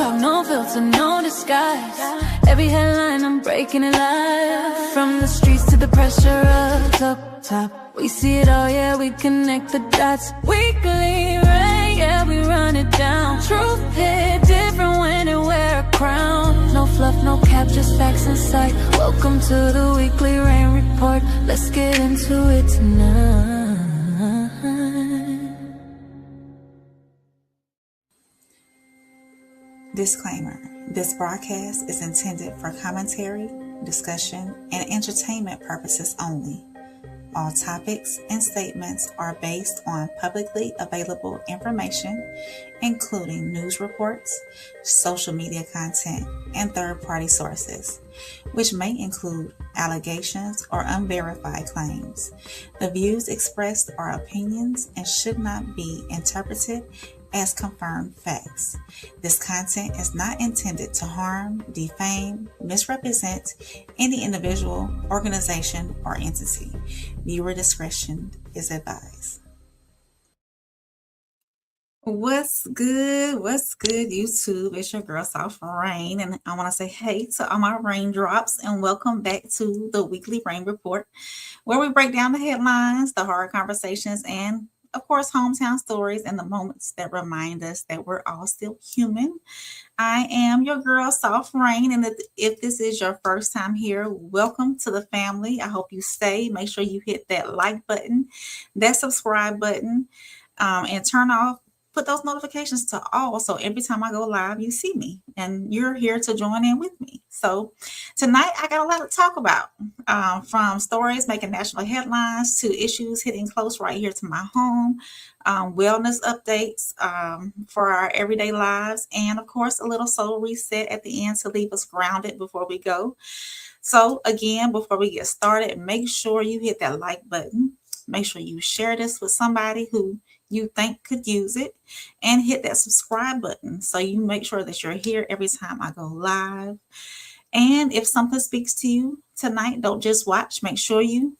talk, no filter, no disguise. Every headline, I'm breaking it live. From the streets to the pressure of up top, we see it all, yeah, we connect the dots. Weekly rain, yeah, we run it down. Truth hit different when it wear a crown. No fluff, no cap, just facts in sight. Welcome to the weekly rain report. Let's get into it tonight. Disclaimer: this broadcast is intended for commentary, discussion, and entertainment purposes only. All topics and statements are based on publicly available information, including news reports, social media content, and third-party sources, which may include allegations or unverified claims. The views expressed are opinions and should not be interpreted as confirmed facts. This content is not intended to harm, defame, misrepresent any individual, organization, or entity. Viewer discretion is advised. What's good, YouTube? It's your girl, Soft Rain, and I want to say hey to all my raindrops and welcome back to the Weekly Rain Report, where we break down the headlines, the hard conversations, and of course, hometown stories and the moments that remind us that we're all still human. I am your girl, Soft Rain, and if this is your first time here, welcome to the family. I hope you stay. Make sure you hit that like button, that subscribe button, and put those notifications to all, so every time I go live, you see me, and you're here to join in with me. So tonight, I got a lot to talk about, from stories making national headlines to issues hitting close right here to my home, wellness updates for our everyday lives, and of course, a little soul reset at the end to leave us grounded before we go. So again, before we get started, make sure you hit that like button. Make sure you share this with somebody who you think could use it, and hit that subscribe button so you make sure that you're here every time I go live. And if something speaks to you tonight, don't just watch. Make sure you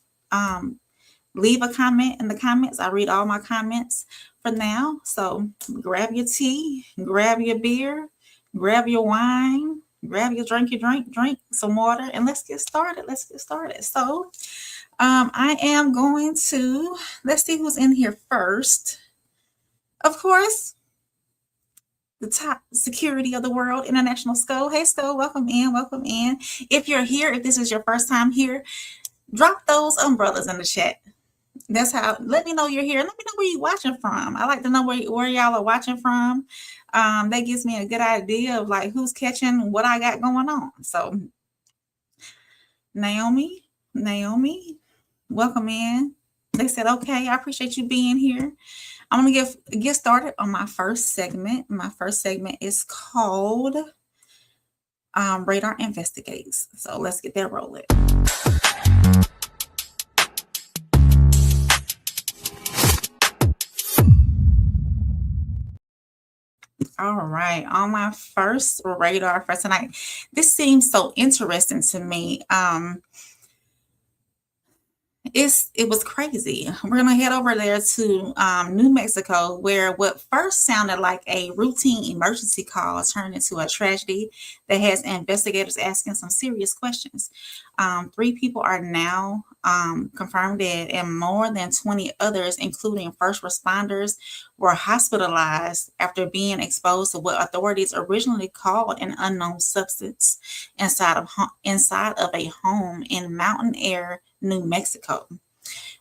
leave a comment in the comments. I read all my comments for now. So grab your tea, grab your beer, grab your wine, grab your drink some water, and let's get started. So I am going to, let's see who's in here first. Of course, the top security of the world, International Skull. Hey, Skull, welcome in. If you're here, if this is your first time here, drop those umbrellas in the chat. That's how, let me know you're here. Let me know where you're watching from. I like to know where y'all are watching from. That gives me a good idea of like who's catching what I got going on. So Naomi, welcome in. They said, okay, I appreciate you being here. I'm going to get started on my first segment. My first segment is called Radar Investigates. So let's get that rolling. All right, on my first radar for tonight, this seems so interesting to me. It was crazy. We're going to head over there to New Mexico, where what first sounded like a routine emergency call turned into a tragedy that has investigators asking some serious questions. 3 people are now confirmed dead, and more than 20 others, including first responders, were hospitalized after being exposed to what authorities originally called an unknown substance inside of a home in Mountain Air, New Mexico.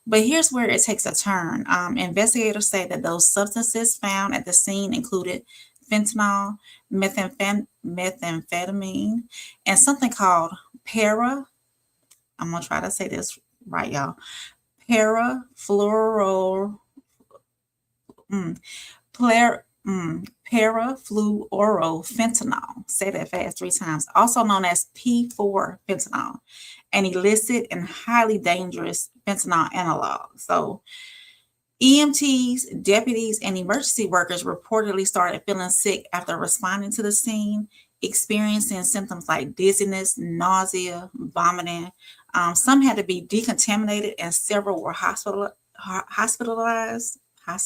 But here's where it takes a turn. Investigators say that those substances found at the scene included fentanyl, methamphetamine, and something called I'm going to try to say this right, y'all. Parafluorofentanyl. Say that fast 3 times. Also known as P4 fentanyl, an illicit and highly dangerous fentanyl analog. So EMTs, deputies, and emergency workers reportedly started feeling sick after responding to the scene, experiencing symptoms like dizziness, nausea, vomiting. Some had to be decontaminated, and several were hospitalized. I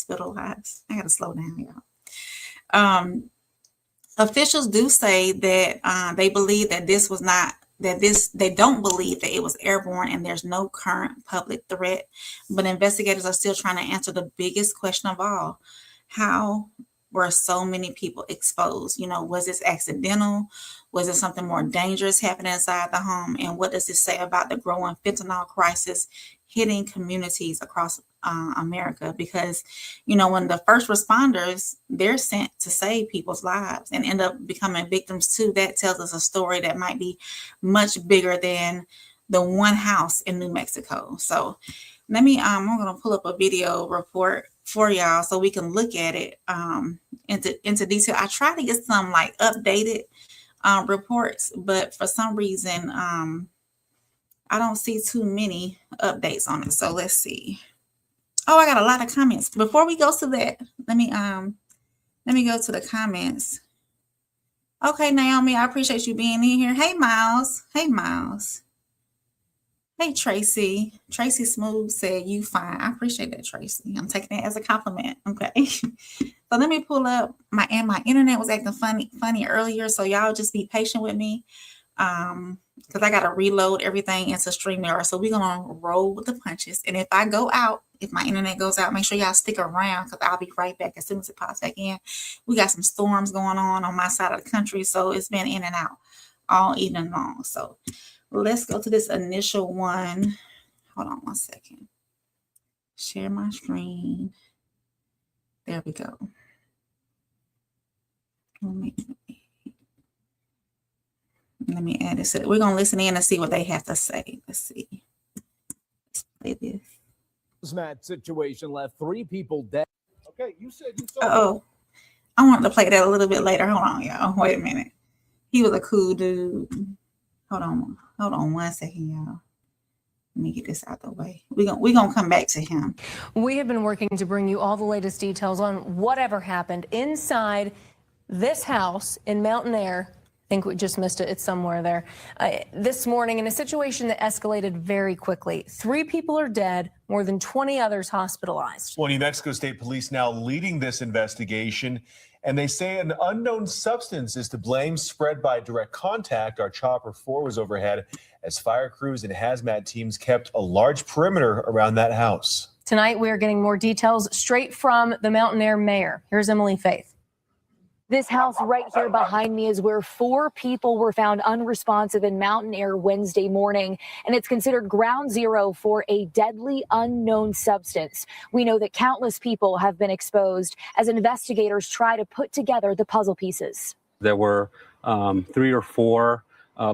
got to slow down, y'all. Officials do say that they believe that this was not that this they don't believe that it was airborne and there's no current public threat. But investigators are still trying to answer the biggest question of all. How were so many people exposed? Was this accidental? Was it something more dangerous happening inside the home? And what does this say about the growing fentanyl crisis hitting communities across America? Because, when the first responders, they're sent to save people's lives and end up becoming victims too, that tells us a story that might be much bigger than the one house in New Mexico. So let me, I'm going to pull up a video report for y'all so we can look at it into detail. I try to get some like updated reports, but for some reason, I don't see too many updates on it. So let's see. Oh, I got a lot of comments. Before we go to that, let me go to the comments. Okay, Naomi, I appreciate you being in here. Hey, Miles. Hey, Miles. Hey, Tracy. Tracy Smooth said you fine. I appreciate that, Tracy. I'm taking it as a compliment. Okay. So let me pull up my internet was acting funny earlier. So y'all just be patient with me. Because I got to reload everything into StreamYard. So we're going to roll with the punches. And if I go out, if my internet goes out, make sure y'all stick around because I'll be right back as soon as it pops back in. We got some storms going on my side of the country. So it's been in and out all evening long. So let's go to this initial one. Hold on one second. Share my screen. There we go. Let me add this. We're going to listen in and see what they have to say. Let's see. Let's play this. Hazmat situation left 3 people dead. Okay, you said you saw. Oh, I wanted to play that a little bit later. Hold on, y'all. Wait a minute. He was a cool dude. Hold on 1 second, y'all. Let me get this out the way. We're gonna come back to him. We have been working to bring you all the latest details on whatever happened inside this house in Mountain Air. I think we just missed it. It's somewhere there. This morning in a situation that escalated very quickly. 3 people are dead, more than 20 others hospitalized. Well, New Mexico State Police now leading this investigation, and they say an unknown substance is to blame, spread by direct contact. Our Chopper 4 was overhead as fire crews and hazmat teams kept a large perimeter around that house. Tonight, we are getting more details straight from the Mountain Air mayor. Here's Emily Faith. This house right here behind me is where 4 people were found unresponsive in Mountain Air Wednesday morning, and it's considered ground zero for a deadly unknown substance. We know that countless people have been exposed as investigators try to put together the puzzle pieces. There were 3 or 4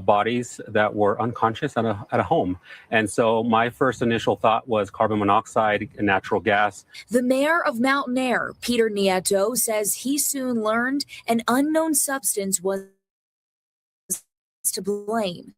bodies that were unconscious at a home. And so my first initial thought was carbon monoxide and natural gas. The mayor of Mountain Air, Peter Nieto, says he soon learned an unknown substance was to blame.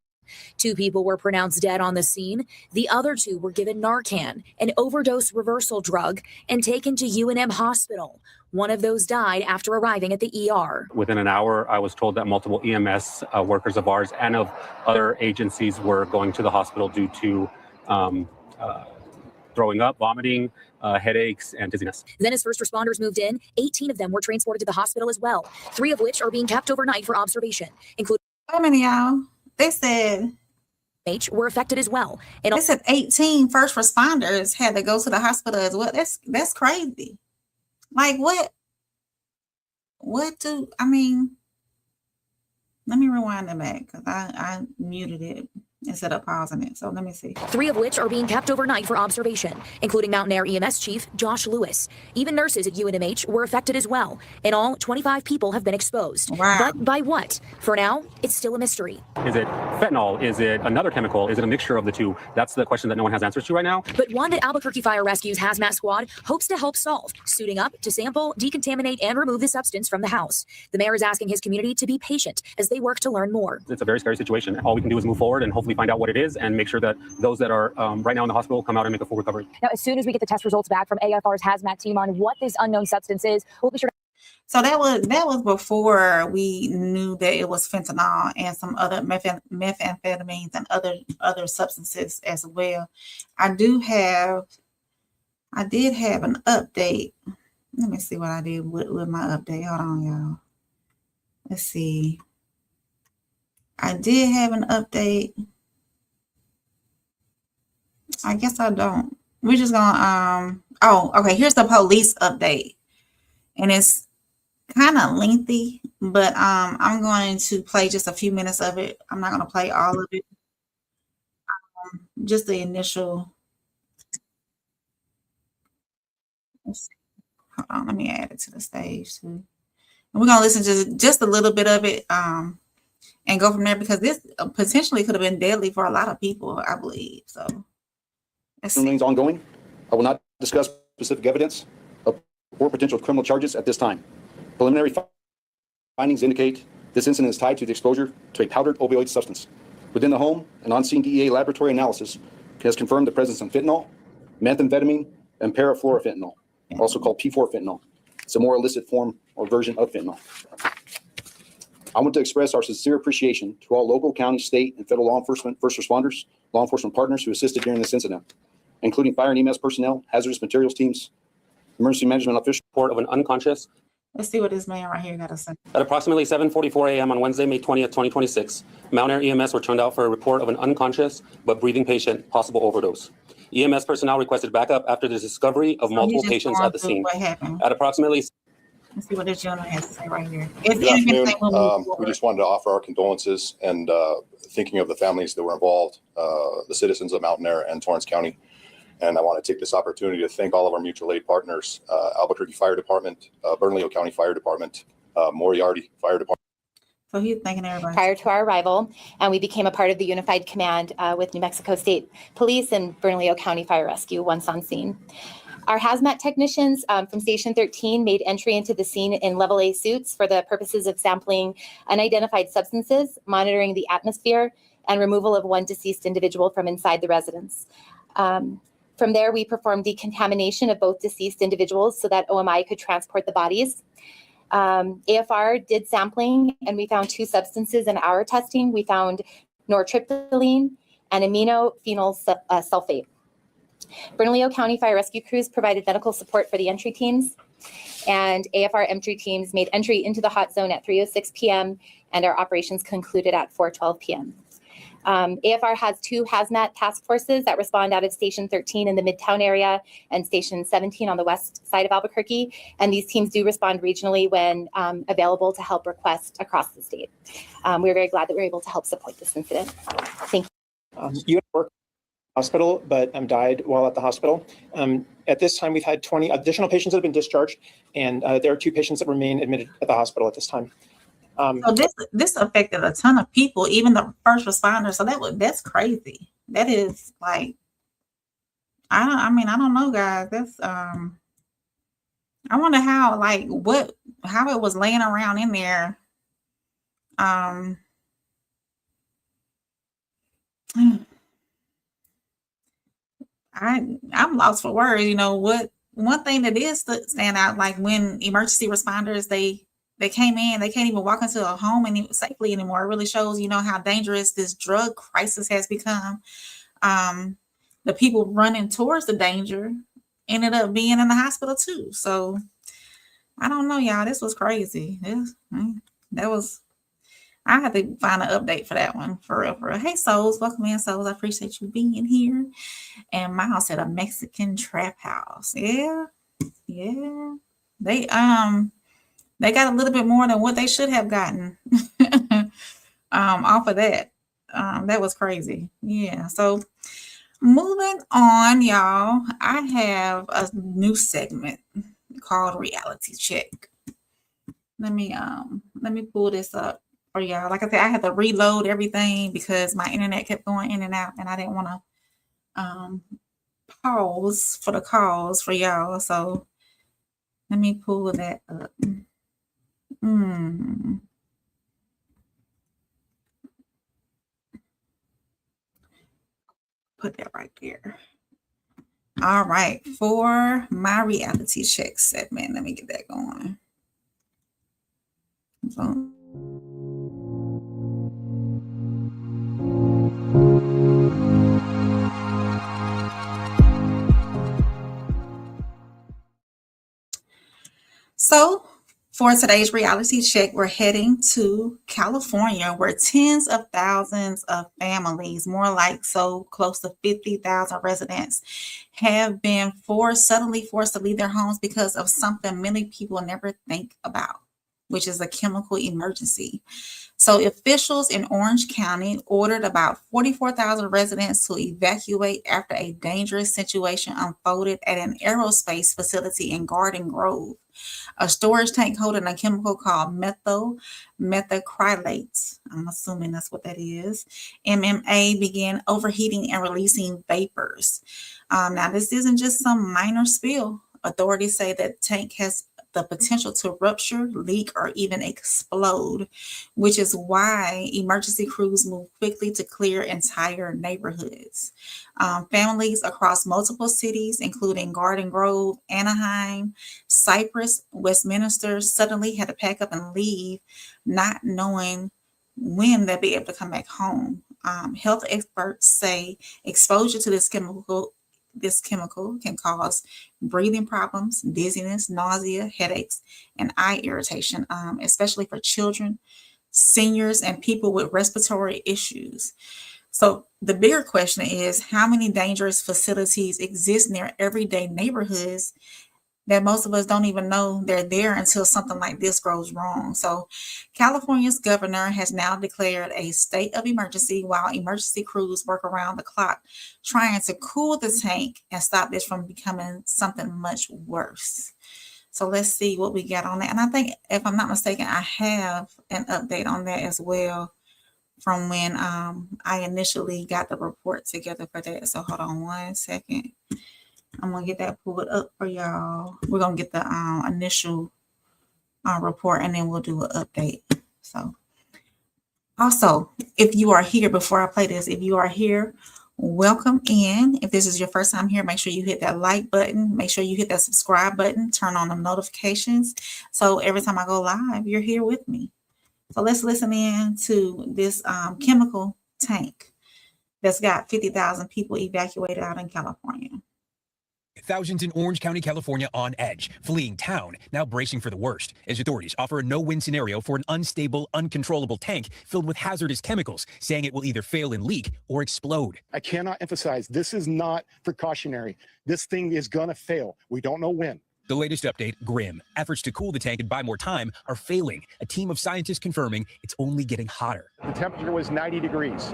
2 people were pronounced dead on the scene. The other 2 were given Narcan, an overdose reversal drug, and taken to UNM Hospital. One of those died after arriving at the ER. Within an hour, I was told that multiple EMS workers of ours and of other agencies were going to the hospital due to throwing up, vomiting, headaches, and dizziness. Then as first responders moved in, 18 of them were transported to the hospital as well, 3 of which are being kept overnight for observation, including... How many, y'all? They said... were affected as well. And they said 18 first responders had to go to the hospital as well. That's crazy. Like what do I mean? Let me rewind it back because I muted it instead of pausing it. So let me see. 3 of which are being kept overnight for observation, including Mountain Air EMS Chief Josh Lewis. Even nurses at UNMH were affected as well. In all, 25 people have been exposed. Wow. But by what? For now, it's still a mystery. Is it fentanyl? Is it another chemical? Is it a mixture of the 2? That's the question that no one has answers to right now. But one that Albuquerque Fire Rescue's hazmat squad hopes to help solve, suiting up to sample, decontaminate, and remove the substance from the house. The mayor is asking his community to be patient as they work to learn more. It's a very scary situation. All we can do is move forward and hopefully find out what it is and make sure that those that are right now in the hospital come out and make a full recovery. Now, as soon as we get the test results back from AFR's hazmat team on what this unknown substance is, we'll be sure to... So that was before we knew that it was fentanyl and some other methamphetamines and other substances as well. I did have an update. Let me see what I did with my update. Hold on, y'all. let's see. I did have an update. I guess I don't. We're just gonna oh, okay, here's the police update. And it's kind of lengthy, but I'm going to play just a few minutes of it. I'm not gonna play all of it. Just the initial. Let's see. Hold on, let me add it to the stage too. And we're gonna listen to just a little bit of it and go from there, because this potentially could have been deadly for a lot of people, I believe. So remains ongoing. I will not discuss specific evidence or potential criminal charges at this time. Preliminary findings indicate this incident is tied to the exposure to a powdered opioid substance. Within the home, an on-scene DEA laboratory analysis has confirmed the presence of fentanyl, methamphetamine, and parafluorofentanyl, also called P4 fentanyl. It's a more illicit form or version of fentanyl. I want to express our sincere appreciation to all local, county, state, and federal law enforcement, first responders, law enforcement partners who assisted during this incident, including fire and EMS personnel, hazardous materials teams, emergency management officials. Report of an unconscious. Let's see what this man right here got to say. At approximately 7:44 a.m. on Wednesday, May 20th, 2026, Mount Air EMS were turned out for a report of an unconscious but breathing patient, possible overdose. EMS personnel requested backup after the discovery of multiple patients at the scene. What happened? At approximately. Let's see what this gentleman has to say right here. Good afternoon. We just wanted to offer our condolences and thinking of the families that were involved, the citizens of Mountain Air and Torrance County. And I want to take this opportunity to thank all of our mutual aid partners, Albuquerque Fire Department, Bernalillo County Fire Department, Moriarty Fire Department. So he's thanking everybody. Prior to our arrival, and we became a part of the Unified Command with New Mexico State Police and Bernalillo County Fire Rescue once on scene. Our hazmat technicians from Station 13 made entry into the scene in Level A suits for the purposes of sampling unidentified substances, monitoring the atmosphere, and removal of one deceased individual from inside the residence. From there, we performed decontamination of both deceased individuals so that OMI could transport the bodies. AFR did sampling, and we found two substances in our testing. We found nortriptyline and aminophenol sulfate. Bernalillo County Fire Rescue crews provided medical support for the entry teams, and AFR entry teams made entry into the hot zone at 3:06 p.m., and our operations concluded at 4:12 p.m. AFR has two hazmat task forces that respond out of Station 13 in the Midtown area and Station 17 on the west side of Albuquerque, and these teams do respond regionally when available to help request across the state. We're very glad that we're able to help support this incident. Thank you. You work hospital, but died while at the hospital. At this time, we've had 20 additional patients that have been discharged, and there are two patients that remain admitted at the hospital at this time. So this affected a ton of people, even the first responders. So that's crazy. That is like, I don't know, guys. That's I wonder how it was laying around in there. I'm lost for words. You know what? One thing that is stand out, like when emergency responders they came in, they can't even walk into a home safely anymore. It really shows, how dangerous this drug crisis has become. The people running towards the danger ended up being in the hospital too. So I don't know, y'all. This was crazy. I had to find an update for that one, for real, for real. Hey, Souls, welcome in, Souls. I appreciate you being here. And my house had a Mexican trap house. Yeah. They got a little bit more than what they should have gotten off of that. That was crazy. Yeah. So moving on, y'all, I have a new segment called Reality Check. Let me pull this up for y'all. Like I said, I had to reload everything because my internet kept going in and out, and I didn't want to pause for the calls for y'all. So let me pull that up. Put that right there. All right, for my reality check segment, let me get that going. So For today's reality check, we're heading to California, where tens of thousands of families, more like so close to 50,000 residents, have been suddenly forced to leave their homes because of something many people never think about, which is a chemical emergency. So officials in Orange County ordered about 44,000 residents to evacuate after a dangerous situation unfolded at an aerospace facility in Garden Grove. A storage tank holding a chemical called methacrylate, I'm assuming that's what that is, MMA, began overheating and releasing vapors. Now, this isn't just some minor spill. Authorities say that tank has the potential to rupture, leak, or even explode, which is why emergency crews move quickly to clear entire neighborhoods. Families across multiple cities, including Garden Grove, Anaheim, Cypress, Westminster, suddenly had to pack up and leave, not knowing when they'll be able to come back home. Health experts say exposure to this chemical can cause breathing problems, dizziness, nausea, headaches, and eye irritation, especially for children, seniors, and people with respiratory issues. So the bigger question is, how many dangerous facilities exist near everyday neighborhoods that most of us don't even know they're there until something like this goes wrong? So California's governor has now declared a state of emergency while emergency crews work around the clock trying to cool the tank and stop this from becoming something much worse. So let's see what we got on that. And I think, if I'm not mistaken, I have an update on that as well from when I initially got the report together for that. So hold on one second. I'm going to get that pulled up for y'all. We're going to get the initial report, and then we'll do an update. So also, if you are here, before I play this, if you are here, welcome in. If this is your first time here, make sure you hit that like button. Make sure you hit that subscribe button. Turn on the notifications. So every time I go live, you're here with me. So let's listen in to this chemical tank that's got 50,000 people evacuated out in California. Thousands in Orange County, California on edge, fleeing town, now bracing for the worst, as authorities offer a no-win scenario for an unstable, uncontrollable tank filled with hazardous chemicals, saying it will either fail and leak or explode. I cannot emphasize, this is not precautionary. This thing is gonna fail. We don't know when. The latest update, grim. Efforts to cool the tank and buy more time are failing. A team of scientists confirming it's only getting hotter. The temperature was 90 degrees.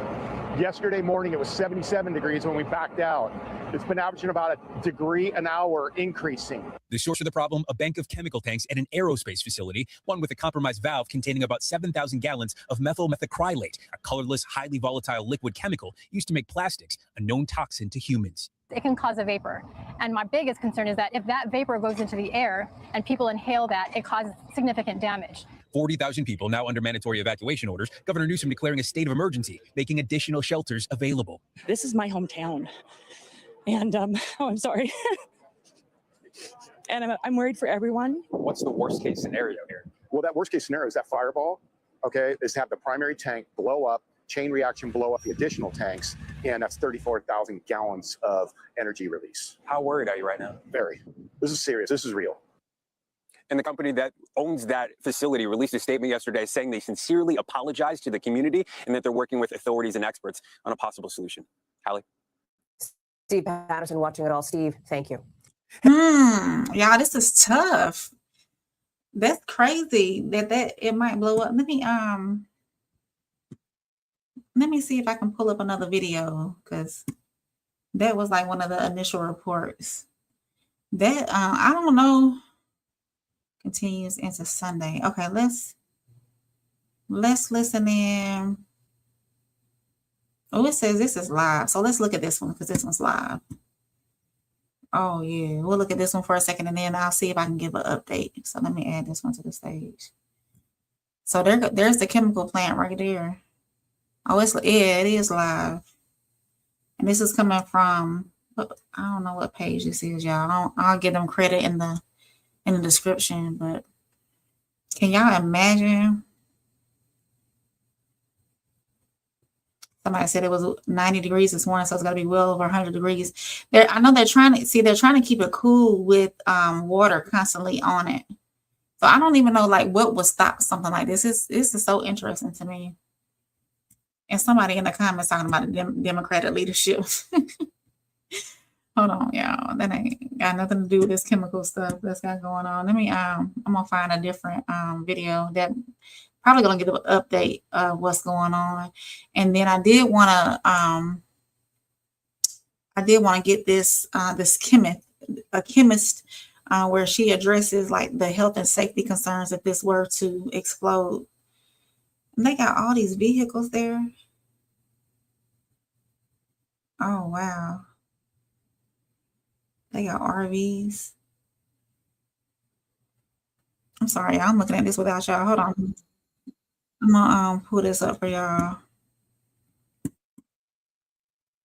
Yesterday morning, it was 77 degrees when we backed out. It's been averaging about a degree an hour increasing. The source of the problem, a bank of chemical tanks at an aerospace facility, one with a compromised valve containing about 7,000 gallons of methacrylate, a colorless, highly volatile liquid chemical used to make plastics, a known toxin to humans. It can cause a vapor. And my biggest concern is that if that vapor goes into the air and people inhale that, it causes significant damage. 40,000 people now under mandatory evacuation orders. Governor Newsom declaring a state of emergency, making additional shelters available. This is my hometown. And I'm sorry. And I'm worried for everyone. What's the worst case scenario here? Well, that worst case scenario is that fireball, okay, is to have the primary tank blow up, chain reaction blow up the additional tanks, and that's 34,000 gallons of energy release. How worried are you right now? Very. This is serious. This is real. And the company that owns that facility released a statement yesterday saying they sincerely apologize to the community and that they're working with authorities and experts on a possible solution. Hallie? Steve Patterson watching it all. Steve, thank you. Y'all, this is tough. That's crazy that it might blow up. Let me see if I can pull up another video, because that was like one of the initial reports. That I don't know. Continues into Sunday. Okay, let's listen in. Oh, it says this is live. So let's look at this one, because this one's live. Oh yeah, we'll look at this one for a second, and then I'll see if I can give an update. So let me add this one to the stage. So there's the chemical plant right there. Oh, it is live. And this is coming from, I don't know what page this is, y'all. I'll give them credit in the description, but can y'all imagine? Somebody said it was 90 degrees this morning, so it's got to be well over 100 degrees. I know they're trying to keep it cool with water constantly on it. So I don't even know like what would stop something like this. This is so interesting to me. And somebody in the comments talking about the Democratic leadership. Hold on, y'all. That ain't got nothing to do with this chemical stuff that's got going on. Let me I'm gonna find a different video that probably gonna give an update of what's going on. And then I did wanna get this this chemist where she addresses like the health and safety concerns if this were to explode. And they got all these vehicles there. Oh wow. They got RVs. I'm sorry, I'm looking at this without y'all. Hold on. I'm gonna pull this up for y'all.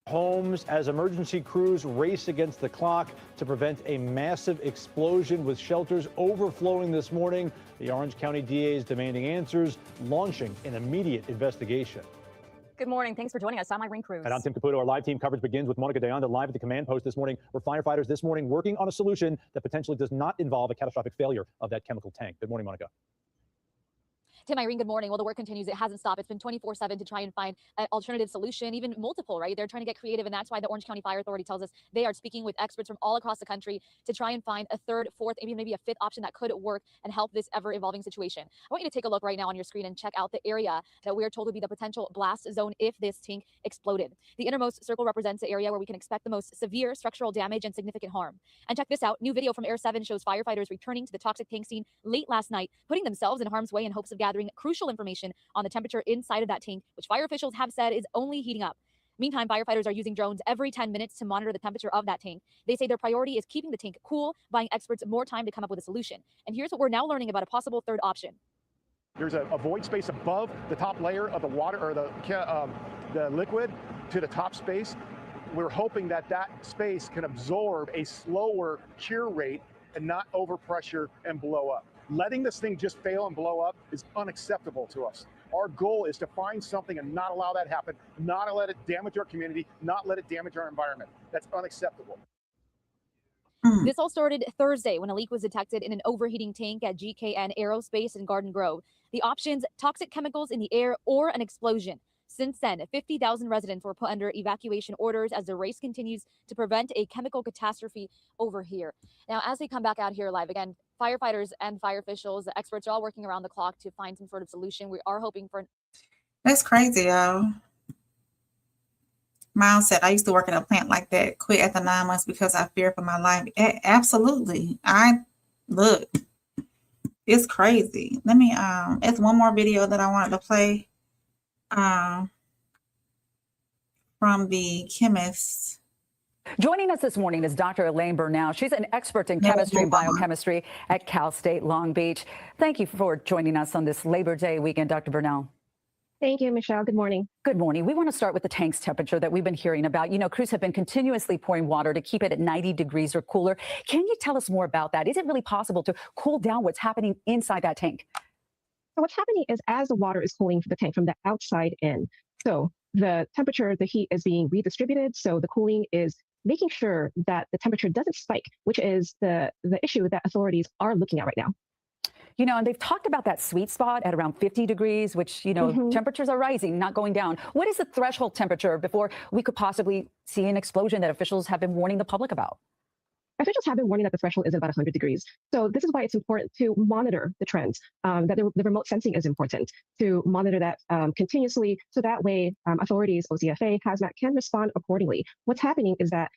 Homes as emergency crews race against the clock to prevent a massive explosion, with shelters overflowing this morning. The Orange County DA is demanding answers, launching an immediate investigation. Good morning. Thanks for joining us. I'm Irene Cruz. And I'm Tim Caputo. Our live team coverage begins with Monica Deonda live at the command post this morning, where firefighters this morning working on a solution that potentially does not involve a catastrophic failure of that chemical tank. Good morning, Monica. Tim, Irene, good morning. Well, the work continues. It hasn't stopped. It's been 24/7 to try and find an alternative solution, even multiple, right? They're trying to get creative, and that's why the Orange County Fire Authority tells us they are speaking with experts from all across the country to try and find a third, fourth, maybe a fifth option that could work and help this ever-evolving situation. I want you to take a look right now on your screen and check out the area that we are told to be the potential blast zone if this tank exploded. The innermost circle represents the area where we can expect the most severe structural damage and significant harm. And check this out. New video from Air 7 shows firefighters returning to the toxic tank scene late last night, putting themselves in harm's way in hopes of gathering crucial information on the temperature inside of that tank, which fire officials have said is only heating up. Meantime, firefighters are using drones every 10 minutes to monitor the temperature of that tank. They say their priority is keeping the tank cool, buying experts more time to come up with a solution. And here's what we're now learning about a possible third option. There's a void space above the top layer of the water or the liquid to the top space. We're hoping that that space can absorb a slower cure rate and not overpressure and blow up. Letting this thing just fail and blow up is unacceptable to us. Our goal is to find something and not allow that happen, not to let it damage our community, not let it damage our environment. That's unacceptable. This all started Thursday when a leak was detected in an overheating tank at GKN Aerospace in Garden Grove. The options: toxic chemicals in the air or an explosion. Since then, 50,000 residents were put under evacuation orders as the race continues to prevent a chemical catastrophe over here. Now, as they come back out here live, again, firefighters and fire officials, the experts are all working around the clock to find some sort of solution. We are hoping for... That's crazy, y'all. Miles said, I used to work at a plant like that, quit after 9 months because I fear for my life. Absolutely. Look, it's crazy. Let me, it's one more video that I wanted to play from the chemist. Joining us this morning is Dr. Elaine Burnell. She's an expert in chemistry and biochemistry at Cal State Long Beach. Thank you for joining us on this Labor Day weekend, Dr. Burnell. Thank you, Michelle. Good morning. Good morning. We want to start with the tank's temperature that we've been hearing about. You know, crews have been continuously pouring water to keep it at 90 degrees or cooler. Can you tell us more about that? Is it really possible to cool down what's happening inside that tank? So what's happening is as the water is cooling the tank from the outside in, so the temperature, the heat is being redistributed. So the cooling is making sure that the temperature doesn't spike, which is the issue that authorities are looking at right now. You know, and they've talked about that sweet spot at around 50 degrees, which, you know, temperatures are rising, not going down. What is the threshold temperature before we could possibly see an explosion that officials have been warning the public about? Officials have been warning that the threshold is about 100 degrees. So this is why it's important to monitor the trends, that the remote sensing is important, to monitor that continuously. So that way authorities, OCFA, Hazmat can respond accordingly. What's happening is that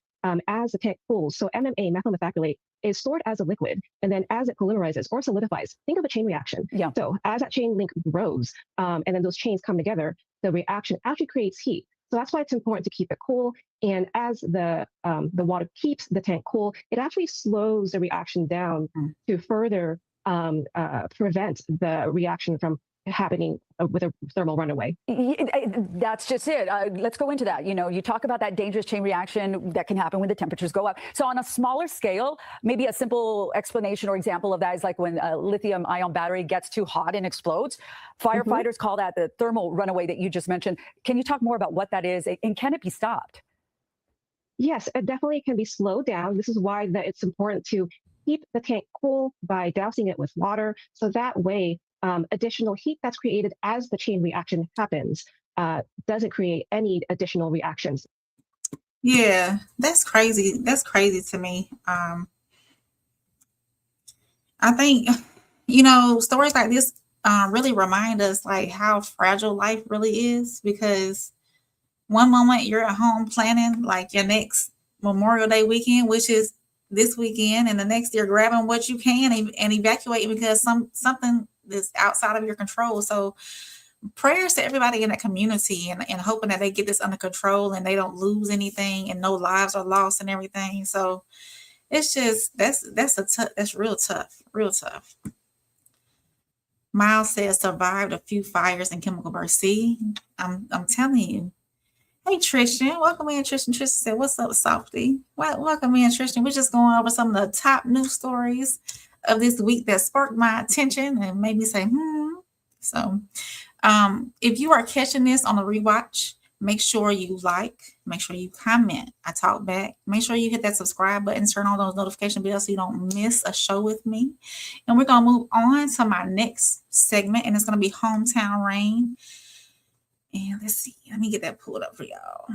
as the tank cools, so MMA, methyl methacrylate, is stored as a liquid, and then as it polymerizes or solidifies, think of a chain reaction. Yeah. So as that chain link grows, and then those chains come together, the reaction actually creates heat. So that's why it's important to keep it cool. And as the water keeps the tank cool, it actually slows the reaction down to further prevent the reaction from happening with a thermal runaway. That's just it. Let's go into that. You know, you talk about that dangerous chain reaction that can happen when the temperatures go up. So on a smaller scale, maybe a simple explanation or example of that is like when a lithium ion battery gets too hot and explodes. Firefighters call that the thermal runaway that you just mentioned. Can you talk more about what that is, and can it be stopped? Yes, it definitely can be slowed down. This is why it's important to keep the tank cool by dousing it with water. So that way, additional heat that's created as the chain reaction happens doesn't create any additional reactions. Yeah, that's crazy. That's crazy to me. I think, stories like this really remind us like how fragile life really is, because one moment you're at home planning like your next Memorial Day weekend, which is this weekend, and the next you're grabbing what you can and evacuating because something is outside of your control. So prayers to everybody in that community, and hoping that they get this under control and they don't lose anything and no lives are lost and everything. So it's just that's real tough. Miles says survived a few fires and chemical bursts. See, I'm telling you. Hey Tristan, welcome in, Tristan. Tristan said, "What's up, Softy?" Welcome in, Tristan. We're just going over some of the top news stories of this week that sparked my attention and made me say, So, if you are catching this on a rewatch, make sure you like, make sure you comment. I talk back. Make sure you hit that subscribe button, turn on those notification bells so you don't miss a show with me. And we're gonna move on to my next segment, and it's gonna be Hometown Rain. And let's see, let me get that pulled up for y'all.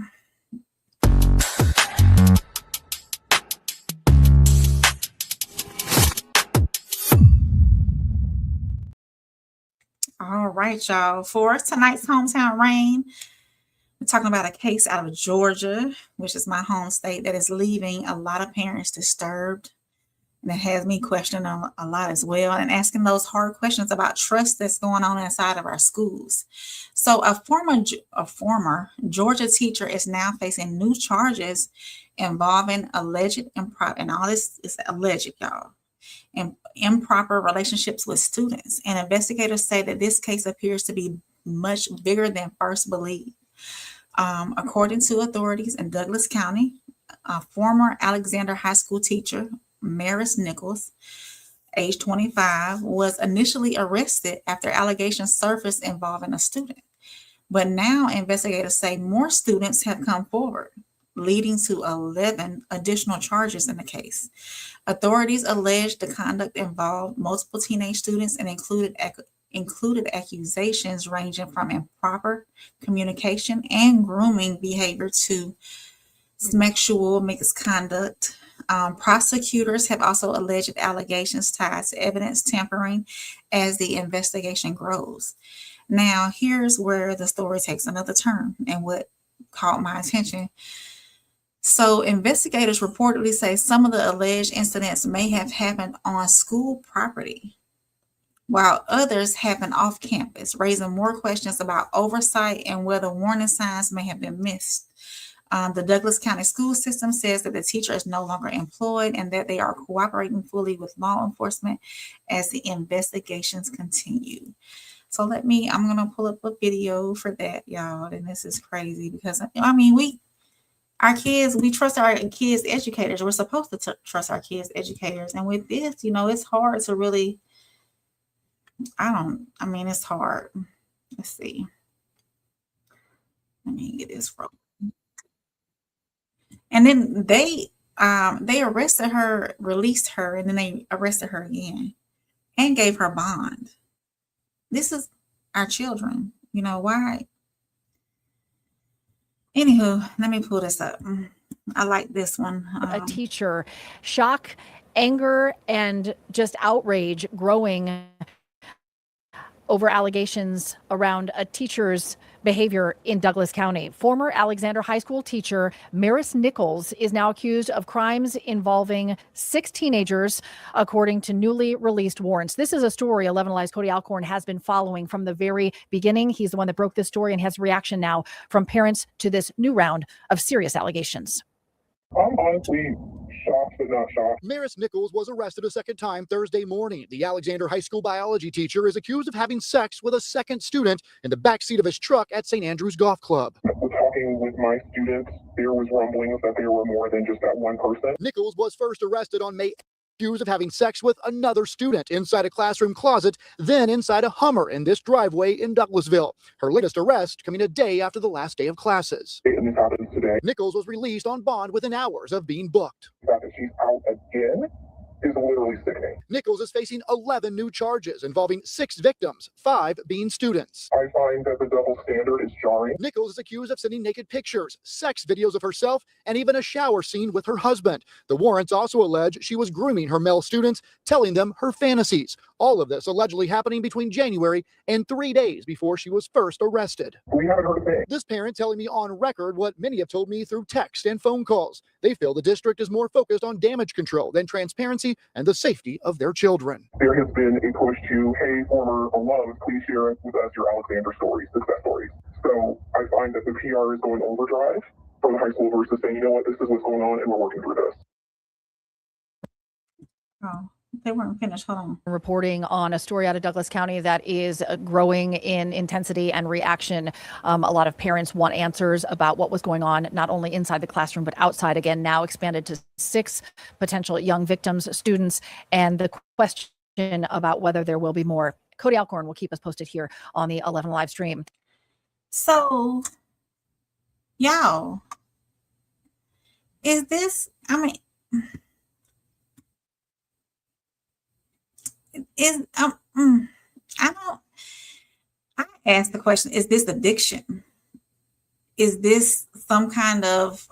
All right, y'all. For tonight's Hometown Rain, we're talking about a case out of Georgia, which is my home state, that is leaving a lot of parents disturbed. And it has me questioning a lot as well, and asking those hard questions about trust that's going on inside of our schools. So a former Georgia teacher is now facing new charges involving alleged improper, and all this is alleged, y'all, and improper relationships with students. And investigators say that this case appears to be much bigger than first believed. According to authorities in Douglas County, a former Alexander High School teacher, Maris Nichols, age 25, was initially arrested after allegations surfaced involving a student. But now investigators say more students have come forward, leading to 11 additional charges in the case. Authorities allege the conduct involved multiple teenage students and included accusations ranging from improper communication and grooming behavior to sexual misconduct. Prosecutors have also alleged allegations tied to evidence tampering as the investigation grows. Now, here's where the story takes another turn and what caught my attention. So, investigators reportedly say some of the alleged incidents may have happened on school property, while others happen off campus, raising more questions about oversight and whether warning signs may have been missed. The Douglas County school system says that the teacher is no longer employed and that they are cooperating fully with law enforcement as the investigations continue. So I'm going to pull up a video for that, y'all. And this is crazy because, we trust our kids' educators. We're supposed to trust our kids' educators. And with this, it's hard to really, it's hard. Let's see. Let me get this wrong. And then they arrested her, released her, and then they arrested her again and gave her bond. This is our children. Why? Anywho, let me pull this up. I like this one. A teacher, shock, anger, and just outrage growing over allegations around a teacher's behavior in Douglas County. Former Alexander High School teacher Maris Nichols is now accused of crimes involving 6 teenagers, according to newly released warrants. This is a story 11 Alive's Cody Alcorn has been following from the very beginning. He's the one that broke this story and has reaction now from parents to this new round of serious allegations. I'm honestly shocked, but not shocked. Maris Nichols was arrested a second time Thursday morning. The Alexander High School biology teacher is accused of having sex with a second student in the backseat of his truck at St. Andrew's Golf Club. Talking with my students, there was rumblings that there were more than just that one person. Nichols was first arrested on May, accused of having sex with another student inside a classroom closet, then inside a Hummer in this driveway in Douglasville. Her latest arrest coming a day after the last day of classes. And this happens today. Nichols was released on bond within hours of being booked. That she's out again is literally sickening. Nichols is facing 11 new charges involving 6 victims, 5 being students. I find that the double standard is jarring. Nichols is accused of sending naked pictures, sex videos of herself, and even a shower scene with her husband. The warrants also allege she was grooming her male students, telling them her fantasies. All of this allegedly happening between January and 3 days before she was first arrested. We haven't heard a thing. This parent telling me on record what many have told me through text and phone calls. They feel the district is more focused on damage control than transparency and the safety of their children. There has been a push to, hey, former beloved, please share with us your Alexander stories, success stories. So I find that the PR is going overdrive for the high school versus saying, you know what, this is what's going on and we're working through this. Oh, they weren't finished. Hold on. Reporting on a story out of Douglas County that is growing in intensity and reaction. A lot of parents want answers about what was going on, not only inside the classroom, but outside. Again, now expanded to 6 potential young victims, students, and the question about whether there will be more. Cody Alcorn will keep us posted here on the 11 live stream. So, y'all, is this, I asked the question, is this addiction? Is this some kind of,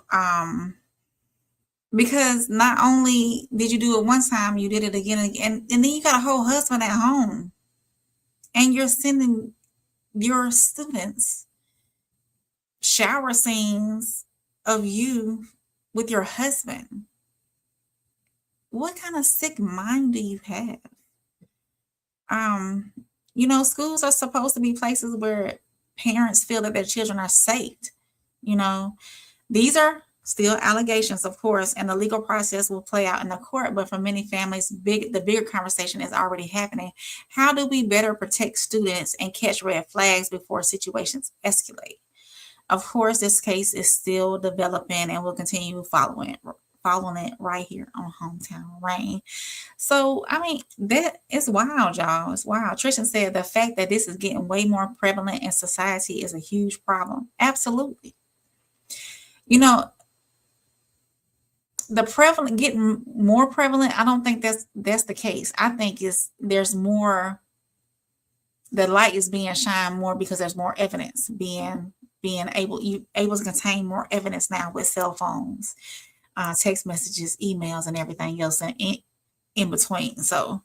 because not only did you do it one time, you did it again and again, and then you got a whole husband at home and you're sending your students shower scenes of you with your husband. What kind of sick mind do you have? You know, schools are supposed to be places where parents feel that their children are safe. You know, these are still allegations, of course, and the legal process will play out in the court. But for many families, the bigger conversation is already happening. How do we better protect students and catch red flags before situations escalate? Of course, this case is still developing and we'll continue following it right here on Hometown Rain. So, I mean, that is wild, y'all. It's wild. Tristan said the fact that this is getting way more prevalent in society is a huge problem. Absolutely. You know, getting more prevalent, I don't think that's the case. I think there's more, the light is being shined more because there's more evidence being able to contain more evidence now with cell phones, text messages, emails, and everything else in between. So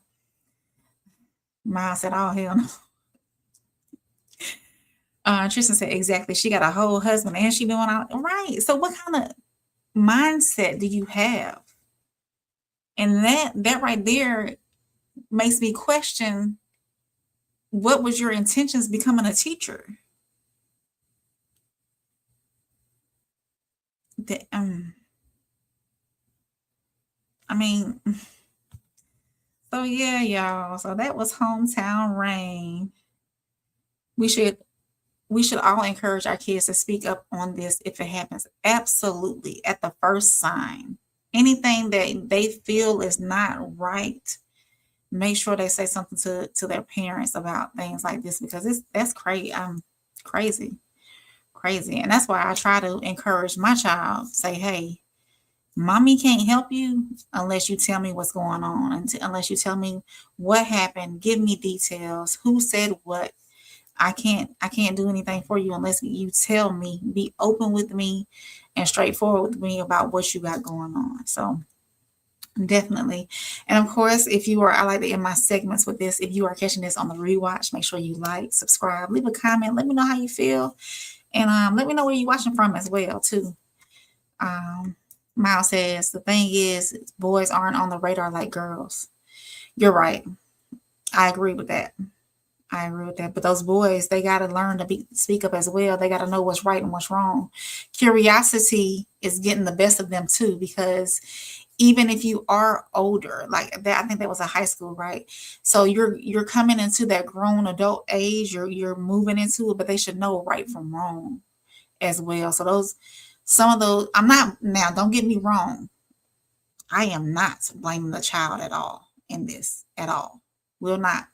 Miles said, oh, hell no. Tristan said, exactly. She got a whole husband and she doing all right. So what kind of mindset do you have? And that right there makes me question, what was your intentions becoming a teacher? I mean, so yeah, y'all. So that was Hometown Rain. We should all encourage our kids to speak up on this if it happens. Absolutely. At the first sign. Anything that they feel is not right, make sure they say something to their parents about things like this, because that's crazy. Crazy. And that's why I try to encourage my child, say, hey, mommy can't help you unless you tell me what's going on, unless you tell me what happened, give me details, who said what. I can't do anything for you unless you tell me, be open with me and straightforward with me about what you got going on. So definitely. And of course, I like to end my segments with this. If you are catching this on the rewatch, make sure you like, subscribe, leave a comment, let me know how you feel. And let me know where you're watching from as well, too. Miles says, the thing is, boys aren't on the radar like girls. You're right. I agree with that. But those boys, they got to learn to speak up as well. They got to know what's right and what's wrong. Curiosity is getting the best of them, too, because even if you are older, like that, I think that was a high school, right? So you're coming into that grown adult age, you're moving into it, but they should know right from wrong as well. So some of those, don't get me wrong. I am not blaming the child at all in this at all. We're not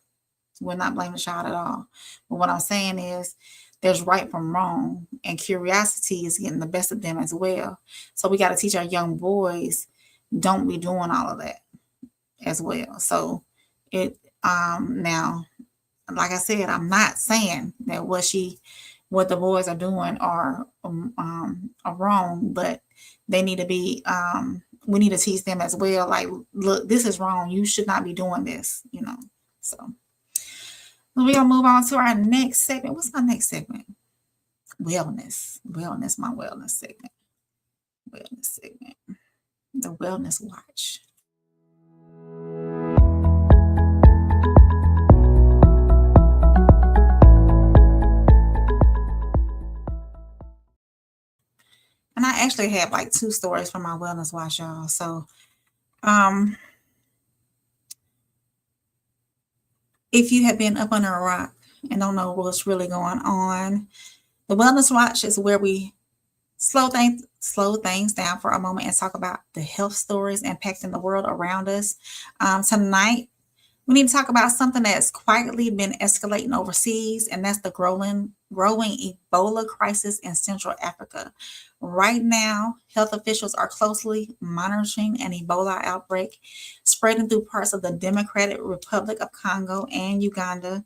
blaming the child at all. But what I'm saying is there's right from wrong, and curiosity is getting the best of them as well. So we got to teach our young boys, don't be doing all of that. as well. So it now, like I said, I'm not saying that what the boys are doing are wrong, but they need to be we need to teach them as well, like, look, this is wrong, you should not be doing this, so we're gonna move on to our next segment. What's my next segment? Wellness, my wellness segment, the Wellness Watch. And I actually have like 2 stories from my Wellness Watch, y'all. So, if you have been up under a rock and don't know what's really going on, the Wellness Watch is where we slow things down for a moment and talk about the health stories impacting the world around us. Tonight, we need to talk about something that's quietly been escalating overseas, and that's the growing Ebola crisis in Central Africa. Right now, health officials are closely monitoring an Ebola outbreak spreading through parts of the Democratic Republic of Congo and Uganda.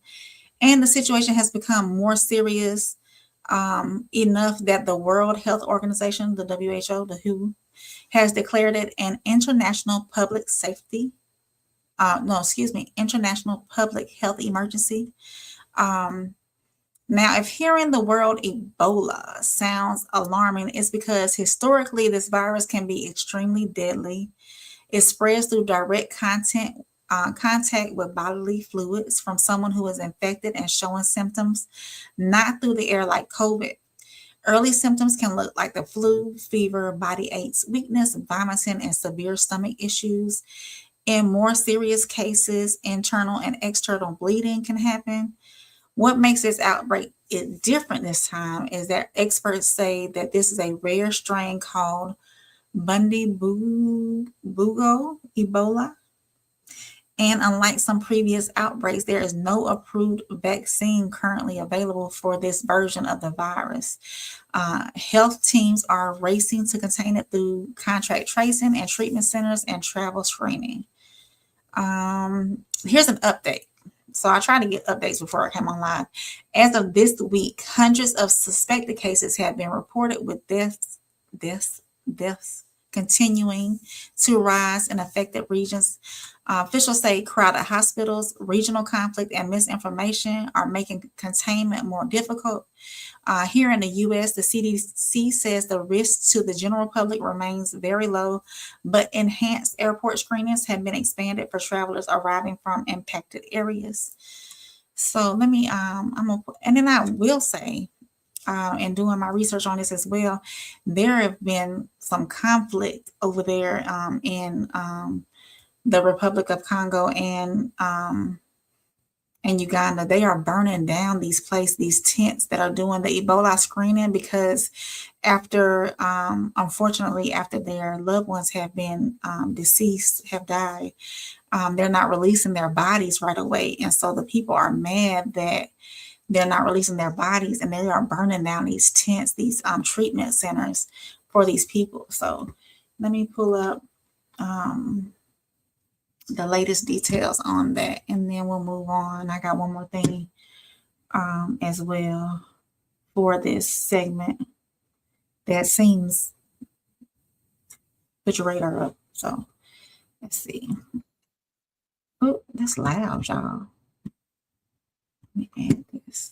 And the situation has become more serious enough that the World Health Organization, the WHO, the WHO, has declared it an international public health emergency. Now, if hearing the word Ebola sounds alarming, it's because historically this virus can be extremely deadly. It spreads through direct contact with bodily fluids from someone who is infected and showing symptoms, not through the air like COVID. Early symptoms can look like the flu, fever, body aches, weakness, vomiting, and severe stomach issues. In more serious cases, internal and external bleeding can happen. What makes this outbreak different this time is that experts say that this is a rare strain called Bundibugyo Ebola. And unlike some previous outbreaks, there is no approved vaccine currently available for this version of the virus. Health teams are racing to contain it through contract tracing and treatment centers and travel screening. Here's an update. So I tried to get updates before I came on live. As of this week, hundreds of suspected cases have been reported, with deaths continuing to rise in affected regions. Officials say crowded hospitals, regional conflict, and misinformation are making containment more difficult. Here in the U.S., the CDC says the risk to the general public remains very low, but enhanced airport screenings have been expanded for travelers arriving from impacted areas. So let me, and then I will say, and doing my research on this as well, there have been some conflict over there in the Republic of Congo and Uganda. They are burning down these tents that are doing the Ebola screening, because unfortunately, after their loved ones have been deceased, have died, they're not releasing their bodies right away. And so the people are mad that they're not releasing their bodies, and they are burning down these tents, these treatment centers for these people. So let me pull up the latest details on that, and then we'll move on. I got one more thing as well for this segment that seems put your radar up. So let's see. Oh, that's loud, y'all. Let me add this.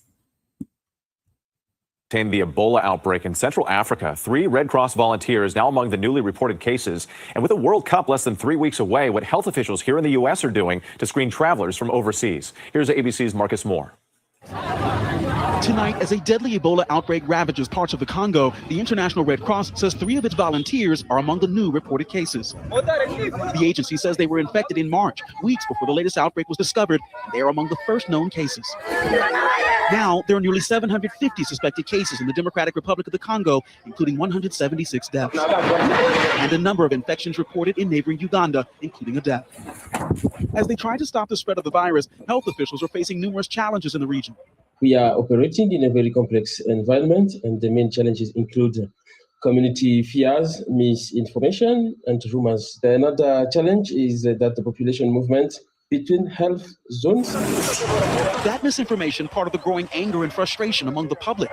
The Ebola outbreak in Central Africa. 3 Red Cross volunteers now among the newly reported cases. And with the World Cup less than 3 weeks away, what health officials here in the U.S. are doing to screen travelers from overseas. Here's ABC's Marcus Moore. Tonight, as a deadly Ebola outbreak ravages parts of the Congo, the International Red Cross says 3 of its volunteers are among the new reported cases. The agency says they were infected in March, weeks before the latest outbreak was discovered, and they are among the first known cases. Now, there are nearly 750 suspected cases in the Democratic Republic of the Congo, including 176 deaths, and a number of infections reported in neighboring Uganda, including a death. As they try to stop the spread of the virus, health officials are facing numerous challenges in the region. We are operating in a very complex environment, and the main challenges include community fears, misinformation, and rumors. The another challenge is that the population movement between health zones. That misinformation part of the growing anger and frustration among the public.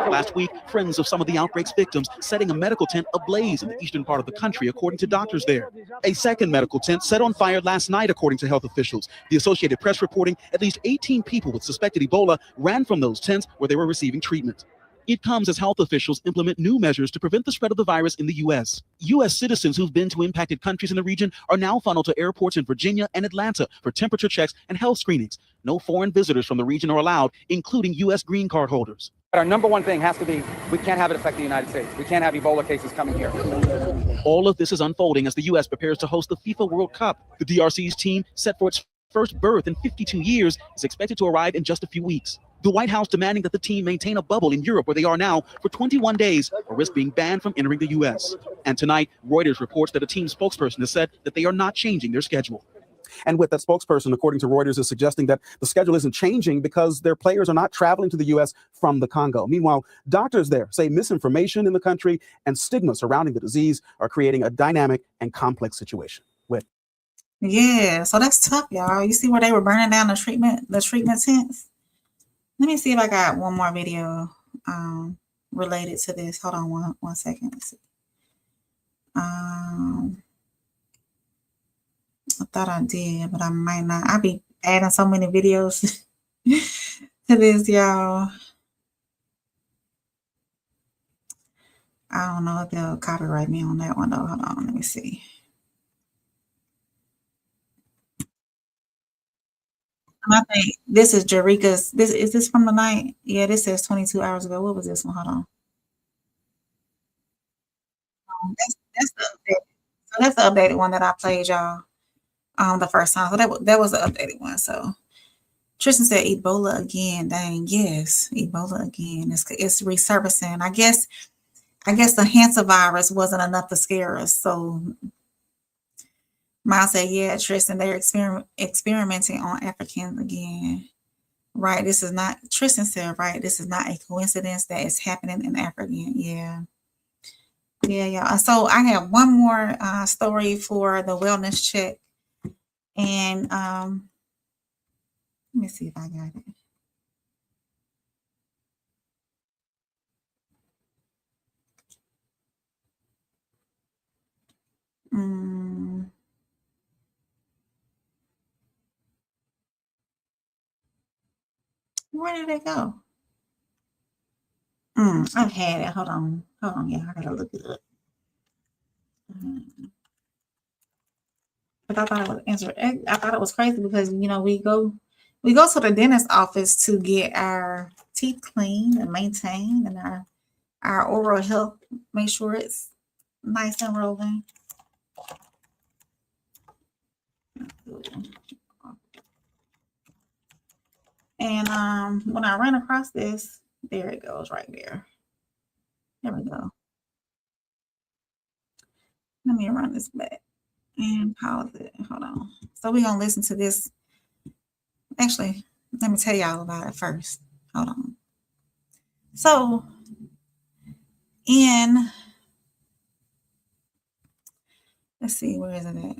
Last week, friends of some of the outbreak's victims setting a medical tent ablaze in the eastern part of the country, according to doctors there. A second medical tent set on fire last night, according to health officials. The Associated Press reporting at least 18 people with suspected Ebola ran from those tents where they were receiving treatment. It comes as health officials implement new measures to prevent the spread of the virus in the U.S. U.S. citizens who've been to impacted countries in the region are now funneled to airports in Virginia and Atlanta for temperature checks and health screenings. No foreign visitors from the region are allowed, including U.S. green card holders. Our number one thing has to be, we can't have it affect the United States. We can't have Ebola cases coming here. All of this is unfolding as the U.S. prepares to host the FIFA World Cup. The DRC's team, set for its first berth in 52 years, is expected to arrive in just a few weeks. The White House demanding that the team maintain a bubble in Europe where they are now for 21 days or risk being banned from entering the U.S. And tonight, Reuters reports that a team spokesperson has said that they are not changing their schedule. And with that spokesperson, according to Reuters, is suggesting that the schedule isn't changing because their players are not traveling to the U.S. from the Congo. Meanwhile, doctors there say misinformation in the country and stigma surrounding the disease are creating a dynamic and complex situation. Yeah, so that's tough, y'all. You see where they were burning down the treatment tents? Let me see if I got one more video related to this. Hold on one second. Let's see. I thought I did, but I might not. I be adding so many videos to this, y'all. I don't know if they'll copyright me on that one though. Hold on, let me see. I think this is Jerika's. Is this from the night? Yeah, this says 22 hours ago. What was this one? Hold on. That's the updated. So that's the updated one that I played y'all the first time. So that was the updated one. So Tristan said Ebola again. Dang, yes, Ebola again. It's resurfacing. I guess the Hansa virus wasn't enough to scare us. So Miles said, yeah, Tristan, they're experimenting on Africans again. Right. This is not, Tristan said, right, this is not a coincidence that it's happening in Africa again. Yeah. Yeah. So I have one more story for the wellness check. And let me see if I got it. Where did it go? I've had it. Hold on. Yeah, I gotta look it up. But I thought it was I thought it was crazy because we go to the dentist office to get our teeth cleaned and maintained, and our oral health, make sure it's nice and rolling. And when I ran across this, there it goes right there. There we go. Let me run this back and pause it. Hold on. So we're going to listen to this. Actually, let me tell y'all about it first. Hold on. So let's see, where is it at?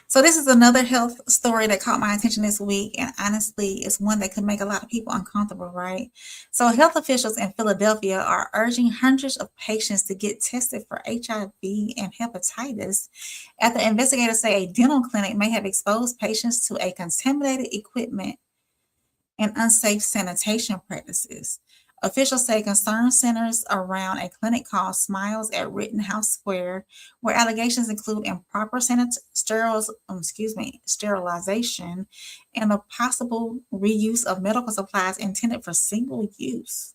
So this is another health story that caught my attention this week, and honestly, it's one that could make a lot of people uncomfortable, right? So health officials in Philadelphia are urging hundreds of patients to get tested for HIV and hepatitis after investigators say a dental clinic may have exposed patients to a contaminated equipment and unsafe sanitation practices. Officials say concern centers around a clinic called Smiles at Rittenhouse Square, where allegations include improper sterilization and the possible reuse of medical supplies intended for single use.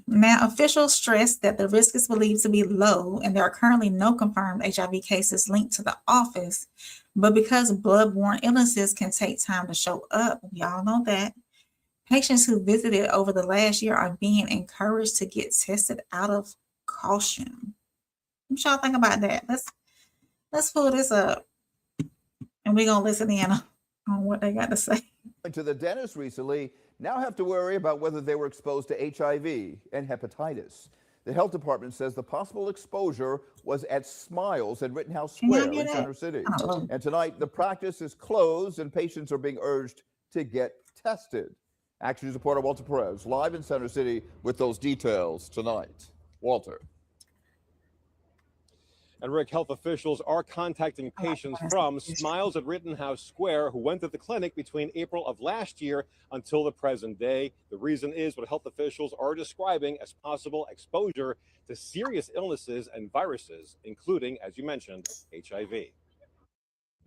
Now, officials stress that the risk is believed to be low, and there are currently no confirmed HIV cases linked to the office. But because blood-borne illnesses can take time to show up, we all know that, patients who visited over the last year are being encouraged to get tested out of caution. What y'all think about that? Let's pull this up, and we're gonna listen in on what they got to say. To the dentist recently now have to worry about whether they were exposed to HIV and hepatitis. The health department says the possible exposure was at Smiles at Rittenhouse Can y'all Square hear in that? Center City. Oh. And tonight, the practice is closed and patients are being urged to get tested. Action News reporter Walter Perez live in Center City with those details tonight. Walter. And Rick, health officials are contacting patients from Smiles at Rittenhouse Square who went to the clinic between April of last year until the present day. The reason is what health officials are describing as possible exposure to serious illnesses and viruses, including, as you mentioned, HIV.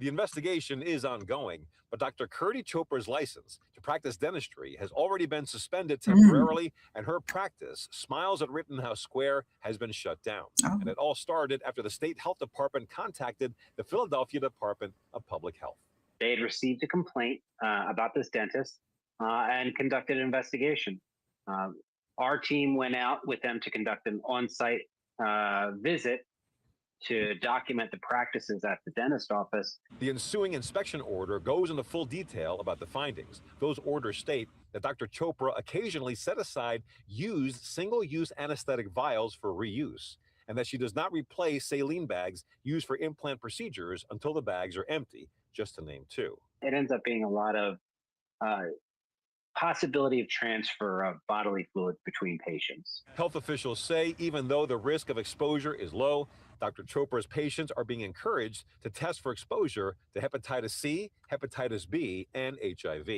The investigation is ongoing, but Dr. Kirti Chopra's license to practice dentistry has already been suspended temporarily, and her practice, Smiles at Rittenhouse Square, has been shut down. And it all started after the state health department contacted the Philadelphia Department of Public Health. They had received a complaint about this dentist and conducted an investigation. Our team went out with them to conduct an on-site visit to document the practices at the dentist office. The ensuing inspection order goes into full detail about the findings. Those orders state that Dr. Chopra occasionally set aside used single-use anesthetic vials for reuse, and that she does not replace saline bags used for implant procedures until the bags are empty, just to name two. It ends up being a lot of possibility of transfer of bodily fluids between patients. Health officials say even though the risk of exposure is low, Dr. Chopra's patients are being encouraged to test for exposure to hepatitis C, hepatitis B, and HIV.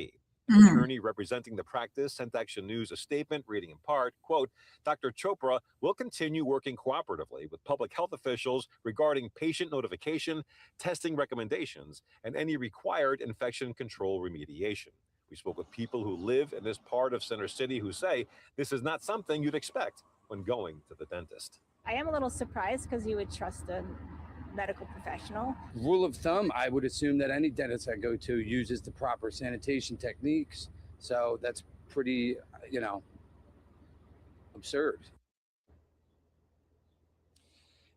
An attorney representing the practice sent Action News a statement reading in part, quote, Dr. Chopra will continue working cooperatively with public health officials regarding patient notification, testing recommendations, and any required infection control remediation. We spoke with people who live in this part of Center City who say this is not something you'd expect when going to the dentist. I am a little surprised because you would trust a medical professional. Rule of thumb, I would assume that any dentist I go to uses the proper sanitation techniques. So that's pretty, absurd.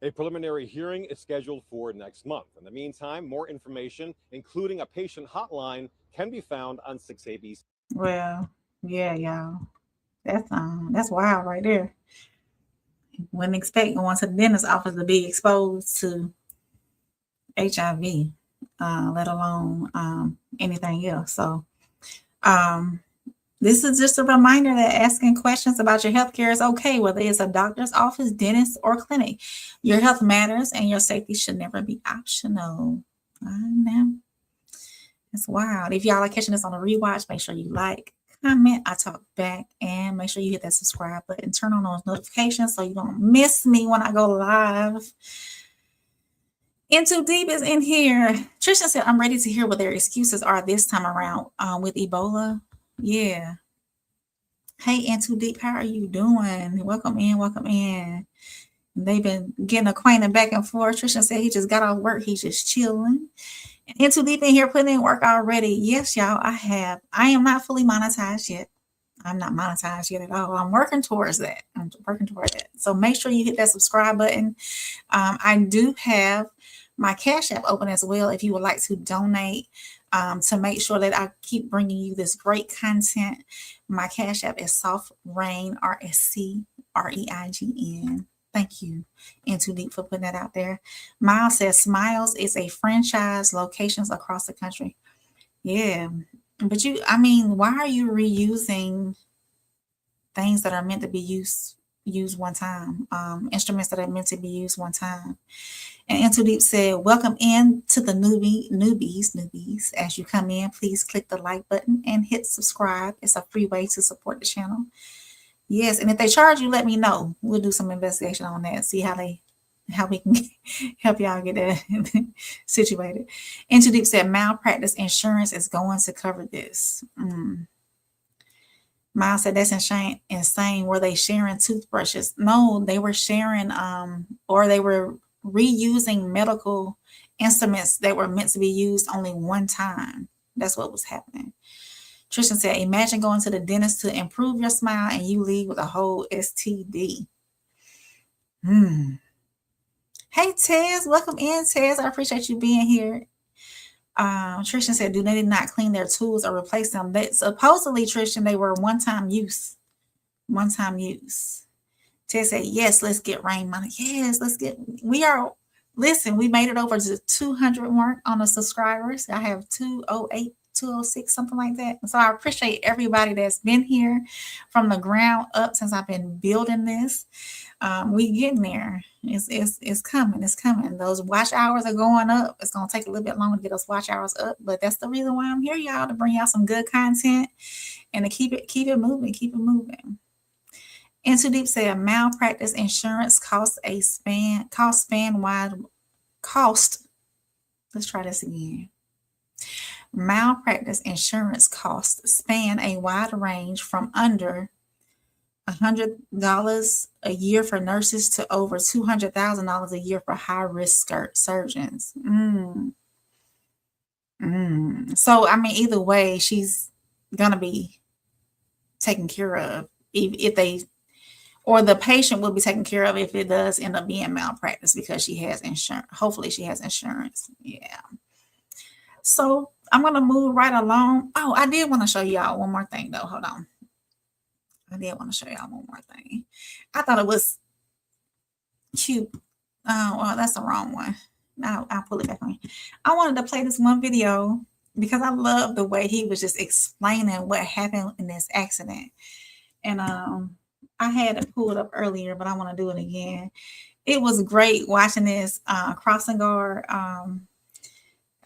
A preliminary hearing is scheduled for next month. In the meantime, more information, including a patient hotline, can be found on 6ABC. Well, yeah, y'all. That's wild right there. Wouldn't expect going to the dentist office to be exposed to HIV, let alone anything else. So this is just a reminder that asking questions about your healthcare is okay, whether it's a doctor's office, dentist, or clinic. Your health matters and your safety should never be optional. It's wild. If y'all are catching this on a rewatch, make sure you like, comment, I talk back, and make sure you hit that subscribe button. Turn on those notifications so you don't miss me when I go live. In Too Deep is in here. Trisha said, I'm ready to hear what their excuses are this time around with Ebola. Yeah. Hey, In Too Deep, how are you doing? Welcome in, welcome in. They've been getting acquainted back and forth. Trisha said he just got off work. He's just chilling. In Too Deep in here, putting in work already. Yes, y'all, I have. I am not fully monetized yet. I'm not monetized yet at all. I'm working towards that. So make sure you hit that subscribe button. I do have my Cash App open as well if you would like to donate to make sure that I keep bringing you this great content. My Cash App is Soft Rain, RSCREIGN. Thank you, In Too Deep, for putting that out there. Miles says Smiles is a franchise, locations across the country. Yeah, but why are you reusing things that are meant to be used one time? Instruments that are meant to be used one time. And In Too Deep said, welcome in to the newbies. As you come in, please click the like button and hit subscribe. It's a free way to support the channel. Yes, and if they charge you, let me know. We'll do some investigation on that. See how we can help y'all get that situated. In Too Deep said malpractice insurance is going to cover this. Miles said that's insane. Were they sharing toothbrushes? No, they were sharing or they were reusing medical instruments that were meant to be used only one time. That's what was happening. Tristan said, imagine going to the dentist to improve your smile and you leave with a whole STD. Hey, Tez. Welcome in, Tez. I appreciate you being here. Tristan said, do they not clean their tools or replace them? That supposedly, Tristan, they were one-time use. One-time use. Ted said, yes, let's get rain money. Yes, listen, we made it over to 200 mark on the subscribers. I have 208, 206, something like that. So I appreciate everybody that's been here from the ground up since I've been building this. We getting there. It's coming. It's coming. Those watch hours are going up. It's going to take a little bit longer to get those watch hours up, but that's the reason why I'm here, y'all, to bring y'all some good content and to keep it moving. And Too Deep said, malpractice insurance cost. Let's try this again. Malpractice insurance costs span a wide range from under $100 a year for nurses to over $200,000 a year for high-risk surgeons. So, I mean, either way, she's going to be taken care of or the patient will be taken care of if it does end up being malpractice because she has insurance. Hopefully she has insurance. Yeah. So I'm going to move right along. Oh, I did want to show y'all one more thing though. Hold on. I did want to show y'all one more thing. I thought it was cute. Well, that's the wrong one. I'll pull it back on. I wanted to play this one video because I love the way he was just explaining what happened in this accident. And I had it pulled up earlier, but I want to do it again. It was great watching this crossing guard.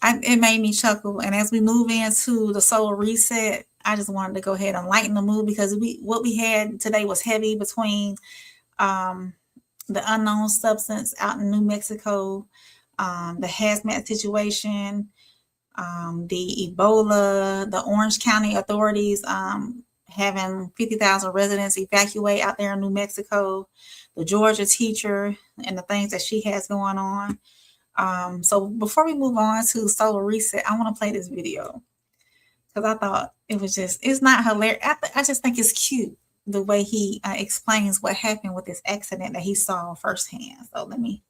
It made me chuckle. And as we move into the solar reset, I just wanted to go ahead and lighten the mood because what we had today was heavy between the unknown substance out in New Mexico, the hazmat situation, the Ebola, the Orange County authorities having 50,000 residents evacuate out there in New Mexico, the Georgia teacher and the things that she has going on. So before we move on to solar reset, I want to play this video because I thought it's not hilarious. I just think it's cute the way he explains what happened with this accident that he saw firsthand. So let me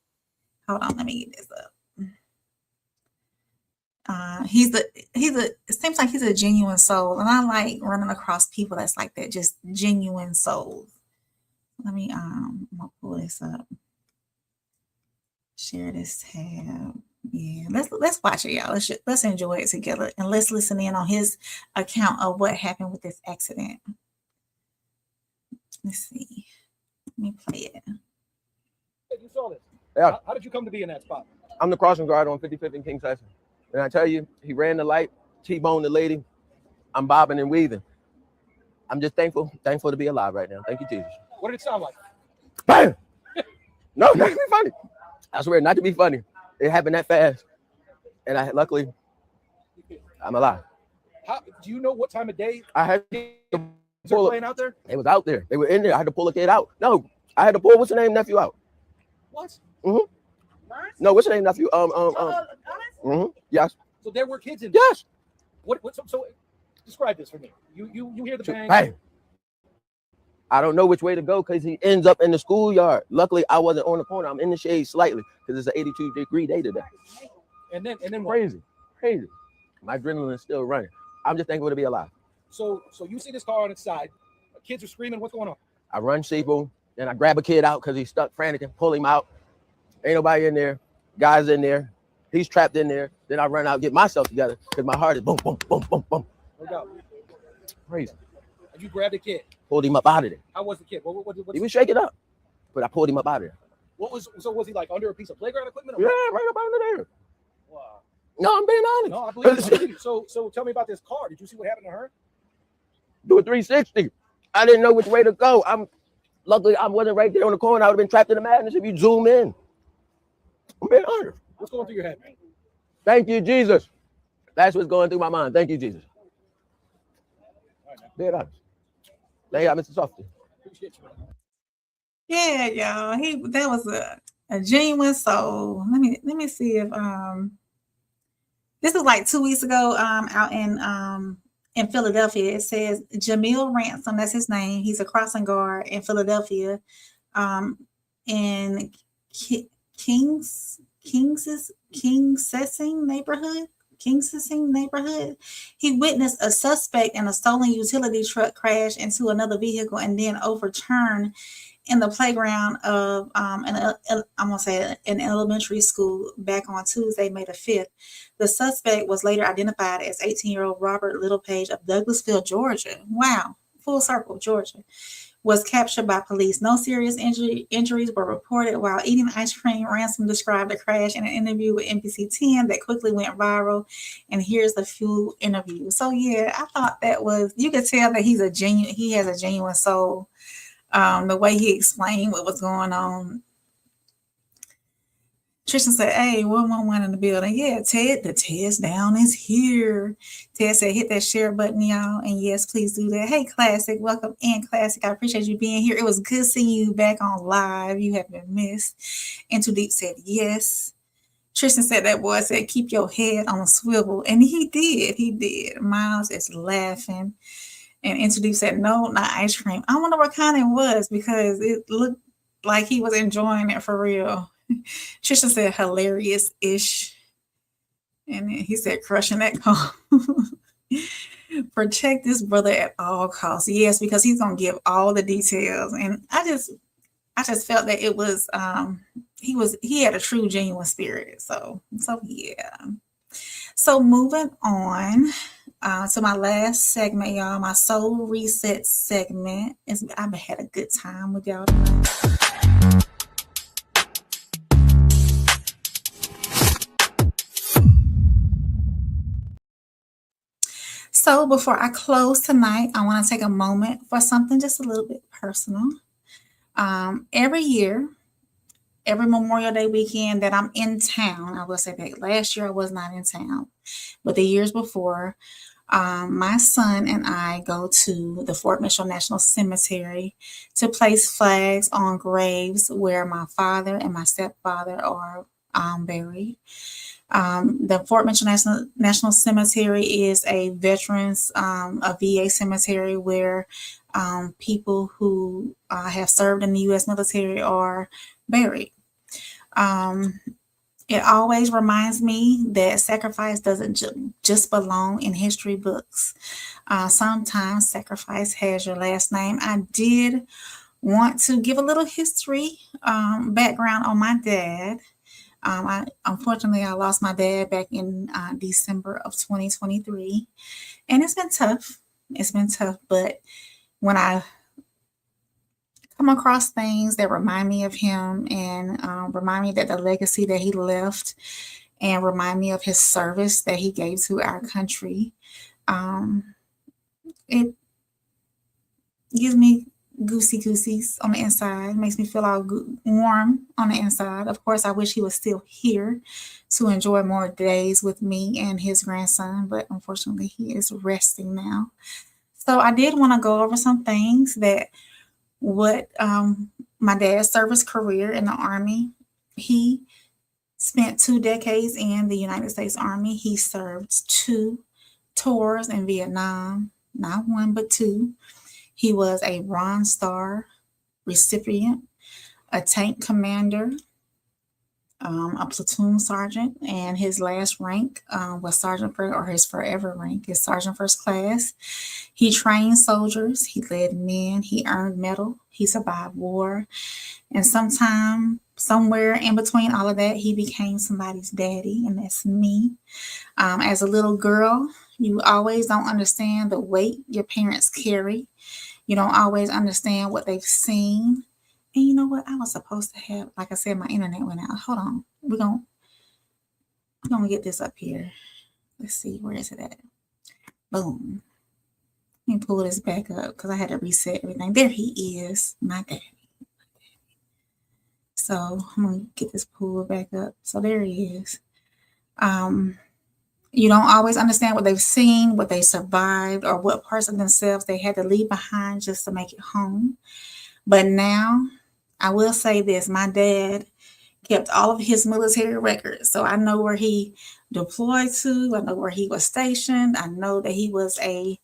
get this up. It seems like he's a genuine soul, and I like running across people that's like that, just genuine souls. Let me I'm gonna pull this up, share this tab. Yeah, let's watch it, y'all. Let's enjoy it together, and let's listen in on his account of what happened with this accident. Let's see. Let me play it. You saw this. Yeah. How did you come to be in that spot? I'm the crossing guard on 55th and King Session. And I tell you, he ran the light, T-boned the lady. I'm bobbing and weaving. I'm just thankful to be alive right now. Thank you, Jesus. What did it sound like? Bam! No, not to be funny. I swear, not to be funny. It happened that fast. And luckily, I'm alive. Do you know what time of day? I had to pull a plane out there? It was out there. They were in there. I had to pull a kid out. No, I had to pull, what's the name, nephew out. What? Mm-hmm. No, what's the name, nephew? Yes. So there were kids in. Yes. So describe this for me. You hear the bang. Bang. I don't know which way to go because he ends up in the schoolyard. Luckily, I wasn't on the corner. I'm in the shade slightly because it's an 82-degree day today. And then what? Crazy. My adrenaline is still running. I'm just thankful to be alive. So you see this car on its side. Kids are screaming. What's going on? I run Sheeple, then I grab a kid out because he's stuck frantic and pull him out. Ain't nobody in there. Guys in there. He's trapped in there. Then I run out, get myself together because my heart is boom, boom, boom, boom, boom. No doubt. Crazy. And you grabbed the kid. Pulled him up out of there. How was the kid? What He was shaking up, but I pulled him up out of there. Was he like under a piece of playground equipment? Yeah, right up under there. Wow. No, I'm being honest. No, I believe you. So tell me about this car. Did you see what happened to her? Do a 360. I didn't know which way to go. Luckily I wasn't right there on the corner. I would have been trapped in the madness if you zoom in. I'm being honest. What's going through your head? Thank you, Jesus. That's what's going through my mind. Thank you, Jesus. Being honest. Thank you, Mr. Softy. Yeah, y'all. That was a genuine soul. Let me see if this was like 2 weeks ago out in Philadelphia. It says Jamil Ransom, that's his name. He's a crossing guard in Philadelphia. In King Sessing neighborhood. Kingston neighborhood. He witnessed a suspect in a stolen utility truck crash into another vehicle and then overturn in the playground of I'm gonna say an elementary school back on Tuesday, May the 5th. The suspect was later identified as 18-year-old Robert Littlepage of Douglasville, Georgia. Wow, full circle, Georgia. Was captured by police. No serious injuries were reported while eating ice cream. Ransom described the crash in an interview with NBC 10 that quickly went viral. And here's the full interview. So yeah, I thought that was, you could tell that he has a genuine soul. The way he explained what was going on. Tristan said, hey, 111 in the building. Yeah, Ted, the Ted's down is here. Ted said, hit that share button, y'all. And yes, please do that. Hey, Classic, welcome in, Classic. I appreciate you being here. It was good seeing you back on live. You have been missed. And Too Deep said, yes. Tristan said, that boy said, keep your head on a swivel. And he did. Miles is laughing. And Into Deep said, no, not ice cream. I wonder what kind it was because it looked like he was enjoying it for real. Trisha said, hilarious-ish. And he said, crushing that call. Protect this brother at all costs. Yes, because he's going to give all the details. And I just felt that it was, he had a true, genuine spirit. So yeah. So moving on. So my last segment, y'all, my soul reset segment. I've had a good time with y'all tonight. So before I close tonight, I want to take a moment for something just a little bit personal. Every year, every Memorial Day weekend that I'm in town, I will say that last year I was not in town, but the years before, my son and I go to the Fort Mitchell National Cemetery to place flags on graves where my father and my stepfather are buried. The Fort Mitchell National Cemetery is a veterans, a VA cemetery where people who have served in the U.S. military are buried. It always reminds me that sacrifice doesn't just belong in history books. Sometimes sacrifice has your last name. I did want to give a little history background on my dad. Unfortunately, I lost my dad back in December of 2023. And it's been tough. But when I come across things that remind me of him and remind me that the legacy that he left and remind me of his service that he gave to our country, it gives me goosies on the inside, makes me feel all warm on the inside. Of course, I wish he was still here to enjoy more days with me and his grandson, but unfortunately he is resting now. So I did want to go over some things that my dad's service career in the Army. He spent 2 decades in the United States Army. He served 2 tours in Vietnam, not 1, but 2. He was a Bronze Star recipient, a tank commander, a platoon sergeant, and his last rank was sergeant first, or his forever rank is sergeant first class. He trained soldiers, he led men, he earned medal, he survived war, and somewhere in between all of that, he became somebody's daddy, and that's me. As a little girl, you always don't understand the weight your parents carry. You don't always understand what they've seen. And you know what? I was supposed to have, like I said, my internet went out. Hold on. We're gonna get this up here. Let's see, where is it at? Boom. Let me pull this back up because I had to reset everything. There he is, my daddy. So I'm gonna get this pulled back up. So there he is. You don't always understand what they've seen, what they survived, or what parts of themselves they had to leave behind just to make it home. But now, I will say this, my dad kept all of his military records. So I know where he deployed to, I know where he was stationed, I know that he was he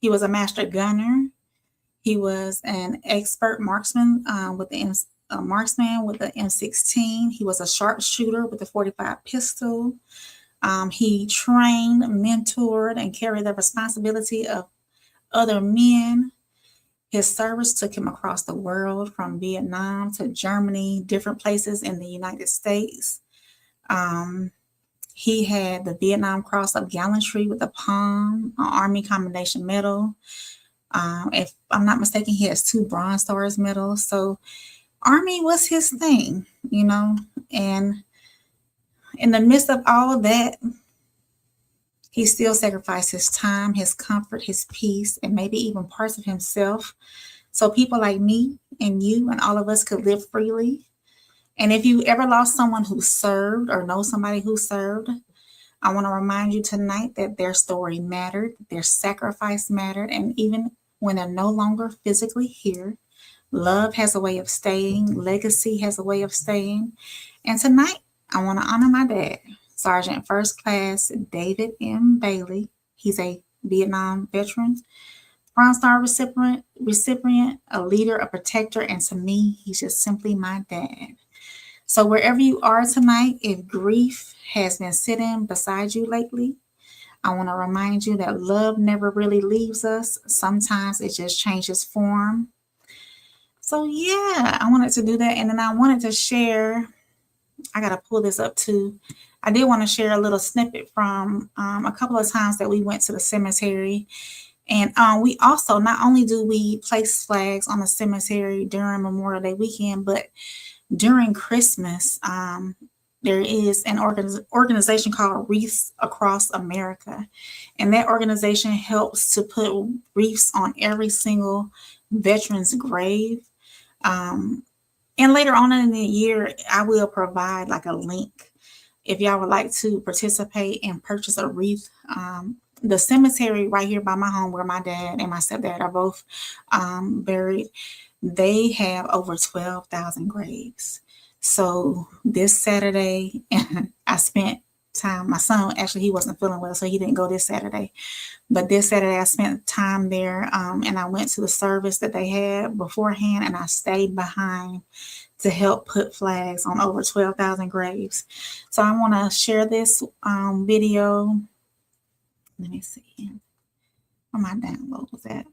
was a master gunner. He was an expert marksman with the a marksman with an M16. He was a sharpshooter with a .45 pistol. He trained, mentored, and carried the responsibility of other men. His service took him across the world, from Vietnam to Germany, different places in the United States. He had the Vietnam Cross of Gallantry with a Palm, an Army Commendation Medal. If I'm not mistaken, he has 2 Bronze Stars medals. So Army was his thing, you know, and in the midst of all of that, he still sacrificed his time, his comfort, his peace, and maybe even parts of himself, so people like me and you and all of us could live freely. And if you ever lost someone who served or know somebody who served, I want to remind you tonight that their story mattered, their sacrifice mattered, and even when they're no longer physically here, love has a way of staying, legacy has a way of staying. And tonight, I want to honor my dad, Sergeant First Class David M. Bailey. He's a Vietnam veteran, Bronze Star recipient, a leader, a protector, and to me, he's just simply my dad. So wherever you are tonight, if grief has been sitting beside you lately, I want to remind you that love never really leaves us. Sometimes it just changes form. So yeah, I wanted to do that. And then I wanted to share, I got to pull this up too. I did want to share a little snippet from a couple of times that we went to the cemetery. And we also, not only do we place flags on the cemetery during Memorial Day weekend, but during Christmas, there is an organization called Wreaths Across America. And that organization helps to put wreaths on every single veteran's grave. And later on in the year, I will provide like a link if y'all would like to participate and purchase a wreath. The cemetery right here by my home, where my dad and my stepdad are both buried, they have over 12,000 graves. So this Saturday, I spent time, my son, actually, he wasn't feeling well, so he didn't go this Saturday. But this Saturday, I spent time there, and I went to the service that they had beforehand, and I stayed behind to help put flags on over 12,000 graves. So I want to share this video. Let me see. Where my download was at.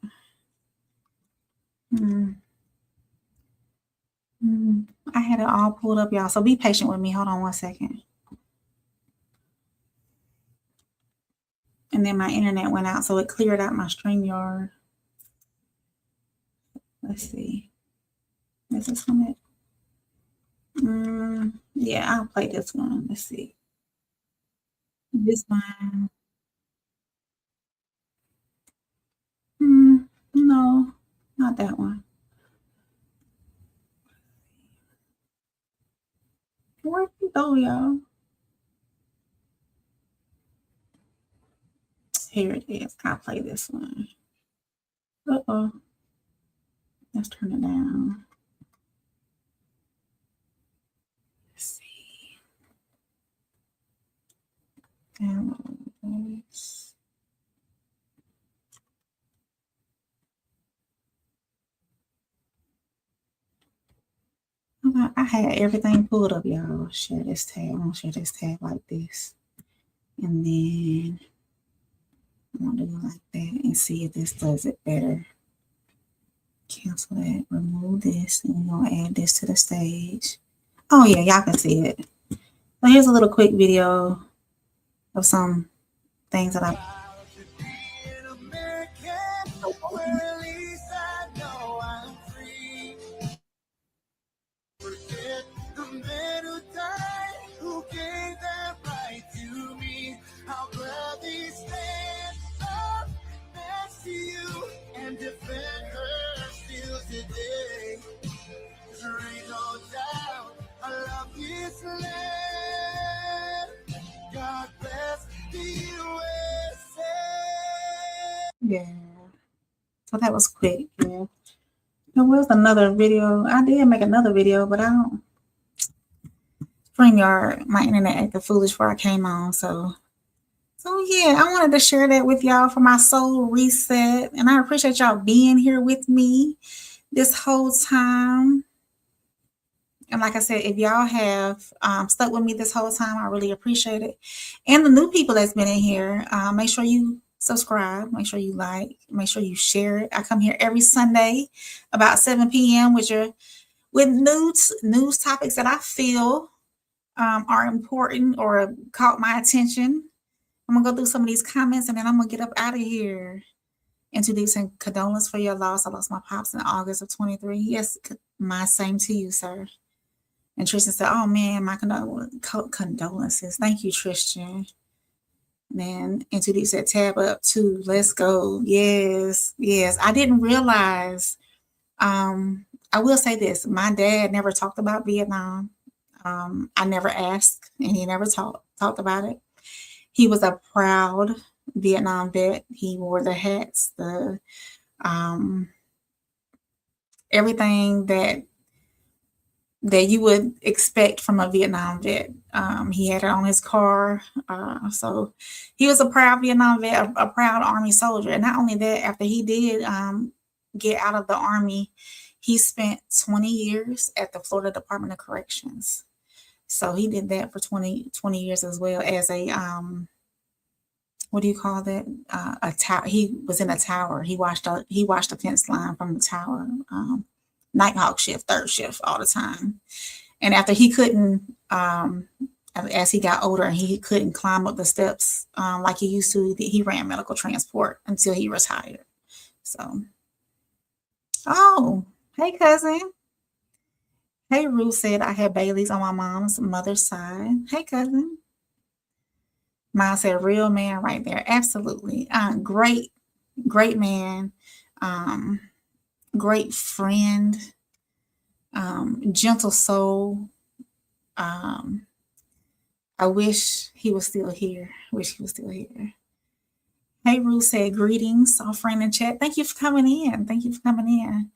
I had it all pulled up, y'all. So be patient with me. Hold on one second. And then my internet went out, so it cleared out my StreamYard. Let's see. Is this one it? Yeah, I'll play this one. Let's see. This one. No, not that one. Where'd you go, y'all? Here it is. I'll play this one. Uh-oh. Let's turn it down. Let's see. Download this. I had everything pulled up, y'all. Share this tab. I'm gonna share this tab like this. And then I'm gonna do it like that and see if this does it better. Cancel that, remove this, and we're gonna add this to the stage. Oh yeah, y'all can see it. So here's a little quick video of some things that I yeah. So that was quick. Yeah. There was another video. I did make another video, but I don't. StreamYard, my internet acted foolish before I came on. So yeah, I wanted to share that with y'all for my soul reset. And I appreciate y'all being here with me this whole time. And like I said, if y'all have stuck with me this whole time, I really appreciate it. And the new people that's been in here, make sure you subscribe, make sure you like, make sure you share it. I come here every Sunday about 7 p.m. with news topics that I feel are important or caught my attention. I'm gonna go through some of these comments and then I'm gonna get up out of here. Introducing condolence for your loss. I lost my pops in August of 23. Yes, my same to you, sir. And Tristan said, oh man, my condolences. Thank you, Tristan. Man, and Tudeep said, tab up too. Let's go. Yes, yes. I didn't realize. I will say this. My dad never talked about Vietnam. I never asked, and he never talked about it. He was a proud Vietnam vet. He wore the hats, the everything that you would expect from a Vietnam vet. He had it on his car. So he was a proud Vietnam vet, a proud Army soldier. And not only that, after he did get out of the Army, he spent 20 years at the Florida Department of Corrections. So he did that for 20 years as well as a, what do you call that? A tower. He was in a tower. He watched a fence line from the tower. Nighthawk shift, third shift all the time. And after he couldn't, as he got older and he couldn't climb up the steps like he used to, he ran medical transport until he retired. So, oh, hey cousin. Hey, Ruth said I had Bailey's on my mom's mother's side. Hey cousin. Miles said real man right there. Absolutely. Great man. Great friend, gentle soul. I wish he was still here. Hey, Ruth said greetings, all friend in chat. Thank you for coming in.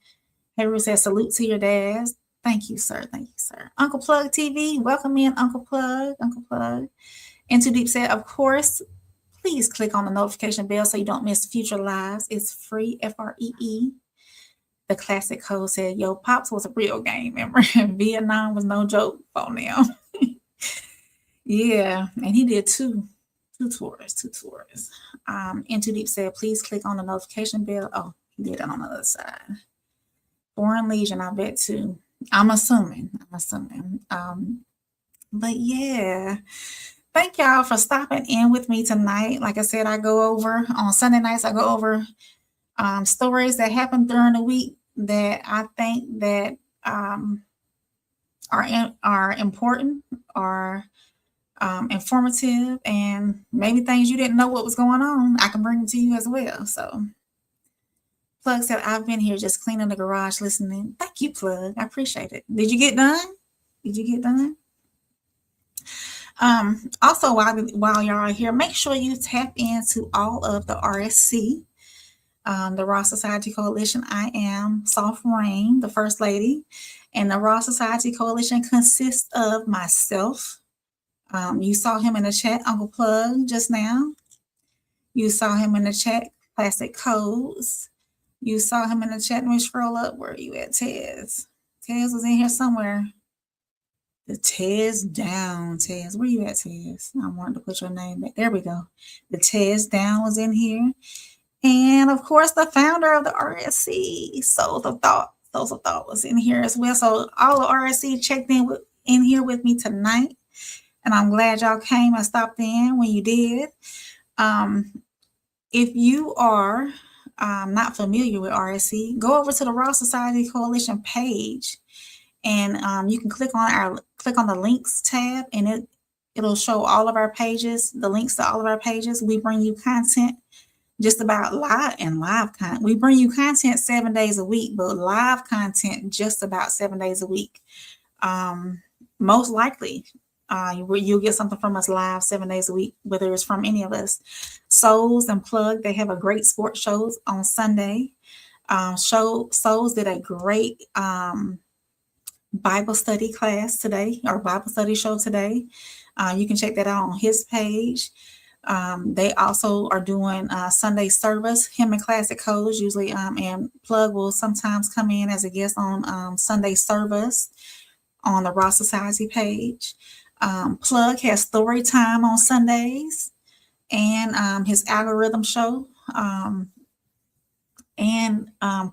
Hey, Ruth said salute to your dads. Thank you, sir. Uncle Plug TV, welcome in, Uncle Plug. And Too Deep said, of course, please click on the notification bell so you don't miss future lives. It's free, FREE. The classic code said, yo, Pops was a real game member. Vietnam was no joke for them. Yeah, and he did two tours. And Too Deep said, please click on the notification bell. Oh, he did it on the other side. Foreign Legion, I bet too. I'm assuming. But yeah, thank y'all for stopping in with me tonight. Like I said, I go over on Sunday nights, I go over stories that happen during the week that I think that are important, are informative, and maybe things you didn't know what was going on. I can bring them to you as well. So Plug said, I've been here just cleaning the garage listening. Thank you, Plug. I appreciate it. Did you get done? Also, while y'all are here, make sure you tap into all of the RSC, the Raw Society Coalition. I am Soft Rain, the First Lady, and the Raw Society Coalition consists of myself. You saw him in the chat, Uncle Plug, just now. You saw him in the chat, Classic Codes. You saw him in the chat. Let me scroll up. Where are you at, Tez? Tez was in here somewhere. The Tez down, Tez. Where you at, Tez? I wanted to put your name back. There we go. The Tez down was in here. And of course, the founder of the RSC, Souls of Thought was in here as well. So all the RSC checked in here with me tonight. And I'm glad y'all came and stopped in when you did. If you are not familiar with RSC, go over to the Raw Society Coalition page, and you can click on the links tab, and it'll show all of our pages, the links to all of our pages. We bring you content just about live content. We bring you content 7 days a week, but live content just about 7 days a week. Most likely, you'll get something from us live 7 days a week, whether it's from any of us. Souls and Plug, they have a great sports shows on Sunday. Souls did a great Bible study class today, or Bible study show today. You can check that out on his page. They also are doing Sunday service, him and Classic Codes usually, and Plug will sometimes come in as a guest on Sunday service on the Raw Society page. Plug has story time on Sundays and his algorithm show.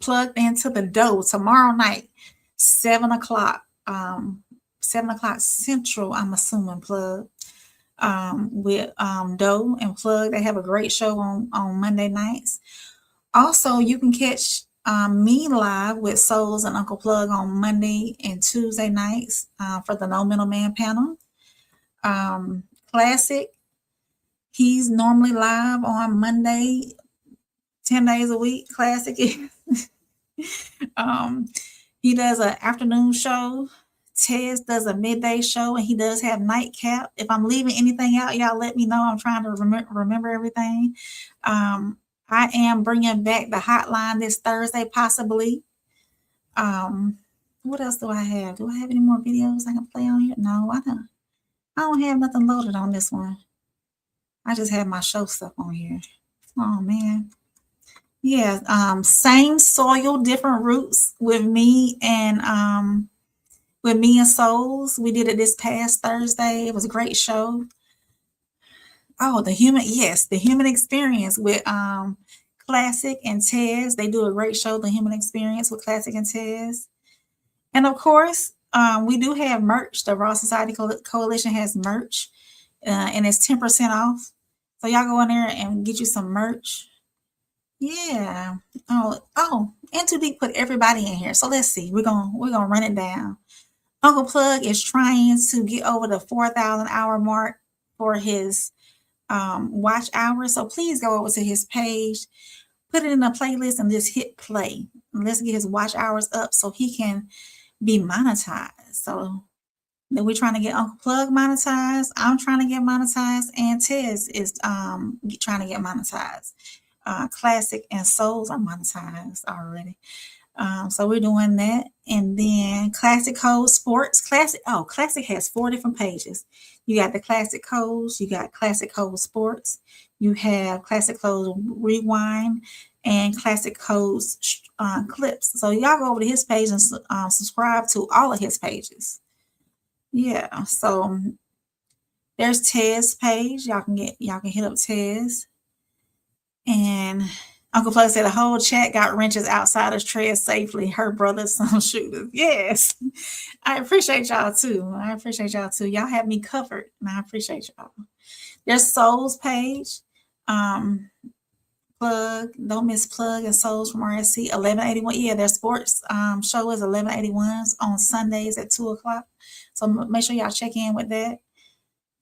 Plugged into the dough tomorrow night, 7 o'clock, 7 o'clock Central, I'm assuming, Plug. With Doe and Plug. They have a great show on Monday nights. Also, you can catch me live with Souls and Uncle Plug on Monday and Tuesday nights for the No Middleman panel. Classic, he's normally live on Monday, 10 days a week. Classic. He does an afternoon show. Tez does a midday show, and he does have nightcap. If I'm leaving anything out, y'all let me know. I'm trying to remember everything. I am bringing back the hotline this Thursday, possibly. What else do I have? Do I have any more videos I can play on here? No, I don't have nothing loaded on this one. I just have my show stuff on here. Oh man. Yeah, same soil, different roots with me and Souls. We did it this past Thursday. It was a great show. Oh, the human experience with Classic and Tez. They do a great show, The Human Experience with Classic and Tez. And of course, we do have merch. The Raw Society Coalition has merch, and it's 10% off. So y'all go in there and get you some merch. Yeah. Oh, and Too Deep put everybody in here. So let's see. We're gonna run it down. Uncle Plug is trying to get over the 4,000 hour mark for his watch hours. So please go over to his page, put it in a playlist, and just hit play. And let's get his watch hours up so he can be monetized. So then we're trying to get Uncle Plug monetized. I'm trying to get monetized, and Tez is trying to get monetized. Classic and Souls are monetized already. So we're doing that. And then Classic Code Sports. Classic has 4 different pages. You got the Classic Codes, you got Classic Code Sports, you have Classic Codes Rewind, and Classic Codes Clips. So y'all go over to his page and subscribe to all of his pages. Yeah, so there's Tez's page. Y'all can hit up Tez. And Uncle Plug said the whole chat got wrenches outside of tread safely. Her brother's some shooters. Yes. I appreciate y'all too. Y'all have me covered, and I appreciate y'all. There's Souls page. Plug, don't miss Plug and Souls from RSC 1181. Yeah, their sports show is 1181s on Sundays at 2:00. So make sure y'all check in with that.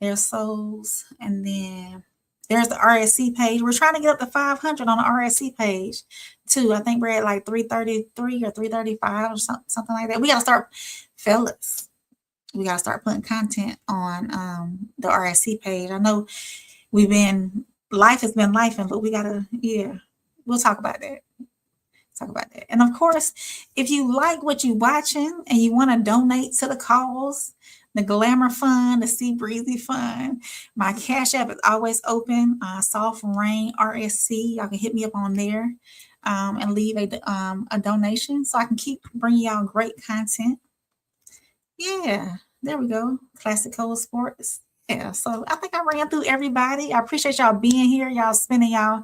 There's Souls, and then there's the RSC page. We're trying to get up to 500 on the RSC page too. I think we're at like 333 or 335 or something like that. We got to start, fellas. We got to start putting content on the RSC page. I know life has been life, but we got to, we'll talk about that. And of course, if you like what you're watching and you want to donate to the cause, the Glamour Fund, the Sea Breezy Fund, my Cash App is always open. Soft Rain RSC. Y'all can hit me up on there and leave a donation so I can keep bringing y'all great content. Yeah, there we go. Classic Code Sports. Yeah, so I think I ran through everybody. I appreciate y'all being here. Y'all spending y'all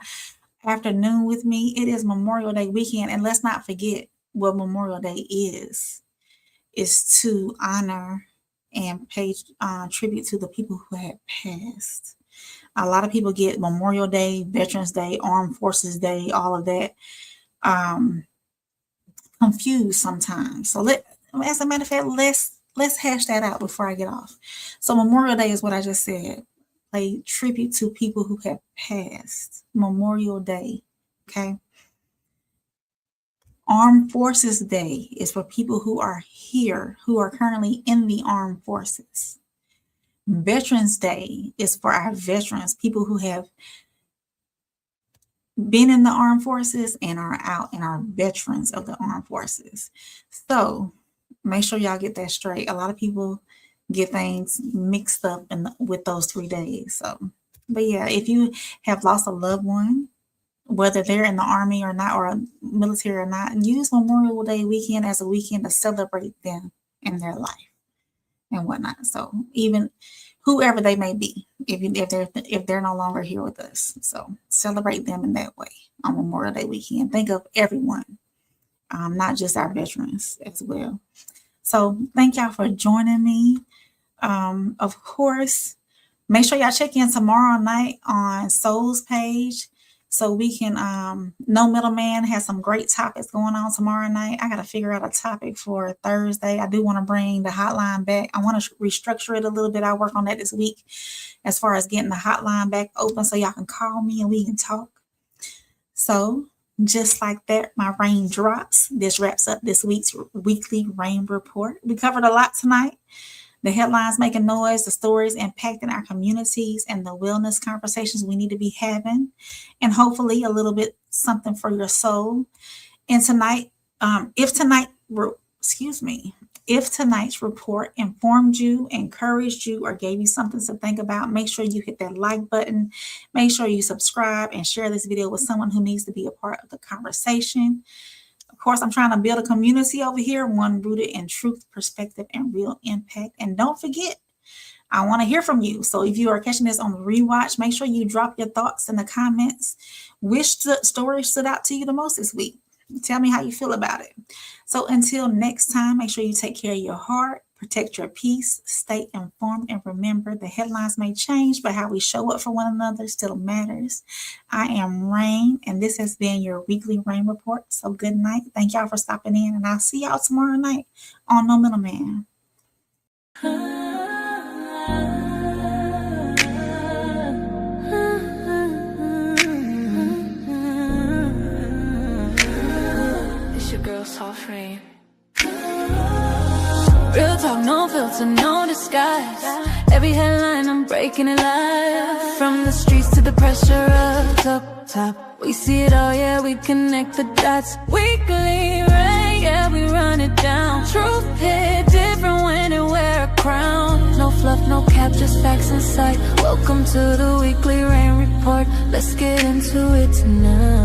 afternoon with me. It is Memorial Day weekend, and let's not forget what Memorial Day is to honor and pay tribute to the people who had passed. A lot of people get Memorial Day, Veterans Day, Armed Forces Day, all of that confused sometimes. So as a matter of fact, let's hash that out before I get off. So Memorial Day is what I just said. Pay tribute to people who have passed. Memorial Day, okay? Armed Forces Day is for people who are here, who are currently in the armed forces. Veterans Day is for our veterans, people who have been in the armed forces and are out and are veterans of the armed forces. So make sure y'all get that straight. A lot of people get things mixed up with those 3 days. So, but yeah, if you have lost a loved one, whether they're in the Army or not, or military or not, use Memorial Day weekend as a weekend to celebrate them in their life. and whatnot. So even whoever they may be, if they're no longer here with us, so celebrate them in that way on Memorial Day weekend. Think of everyone, not just our veterans as well. So thank y'all for joining me. Of course, make sure y'all check in tomorrow night on Soul's page so we can, No Middleman has some great topics going on tomorrow night. I got to figure out a topic for Thursday. I do want to bring the hotline back. I want to restructure it a little bit. I'll work on that this week as far as getting the hotline back open so y'all can call me and we can talk. So just like that, my rain drops. This wraps up this week's weekly rain report. We covered a lot tonight. The headlines making noise, the stories impacting our communities, and the wellness conversations we need to be having, and hopefully a little bit something for your soul. And tonight, if tonight's report informed you, encouraged you, or gave you something to think about, make sure you hit that like button. Make sure you subscribe and share this video with someone who needs to be a part of the conversation. Of course, I'm trying to build a community over here, one rooted in truth, perspective, and real impact. And don't forget, I want to hear from you. So if you are catching this on the rewatch, make sure you drop your thoughts in the comments. Which story stood out to you the most this week? Tell me how you feel about it. So until next time, make sure you take care of your heart, protect your peace, stay informed, and remember the headlines may change, but how we show up for one another still matters. I am Rain, and this has been your weekly rain report. So good night. Thank y'all for stopping in, and I'll see y'all tomorrow night on No Middleman. It's your girl, Soft Rain. Real talk, no filter, no disguise. Every headline, I'm breaking it live. From the streets to the pressure up top. We see it all, yeah, we connect the dots. Weekly rain, yeah, we run it down. Truth hit different when it wear a crown. No fluff, no cap, just facts in sight. Welcome to the weekly rain report. Let's get into it tonight.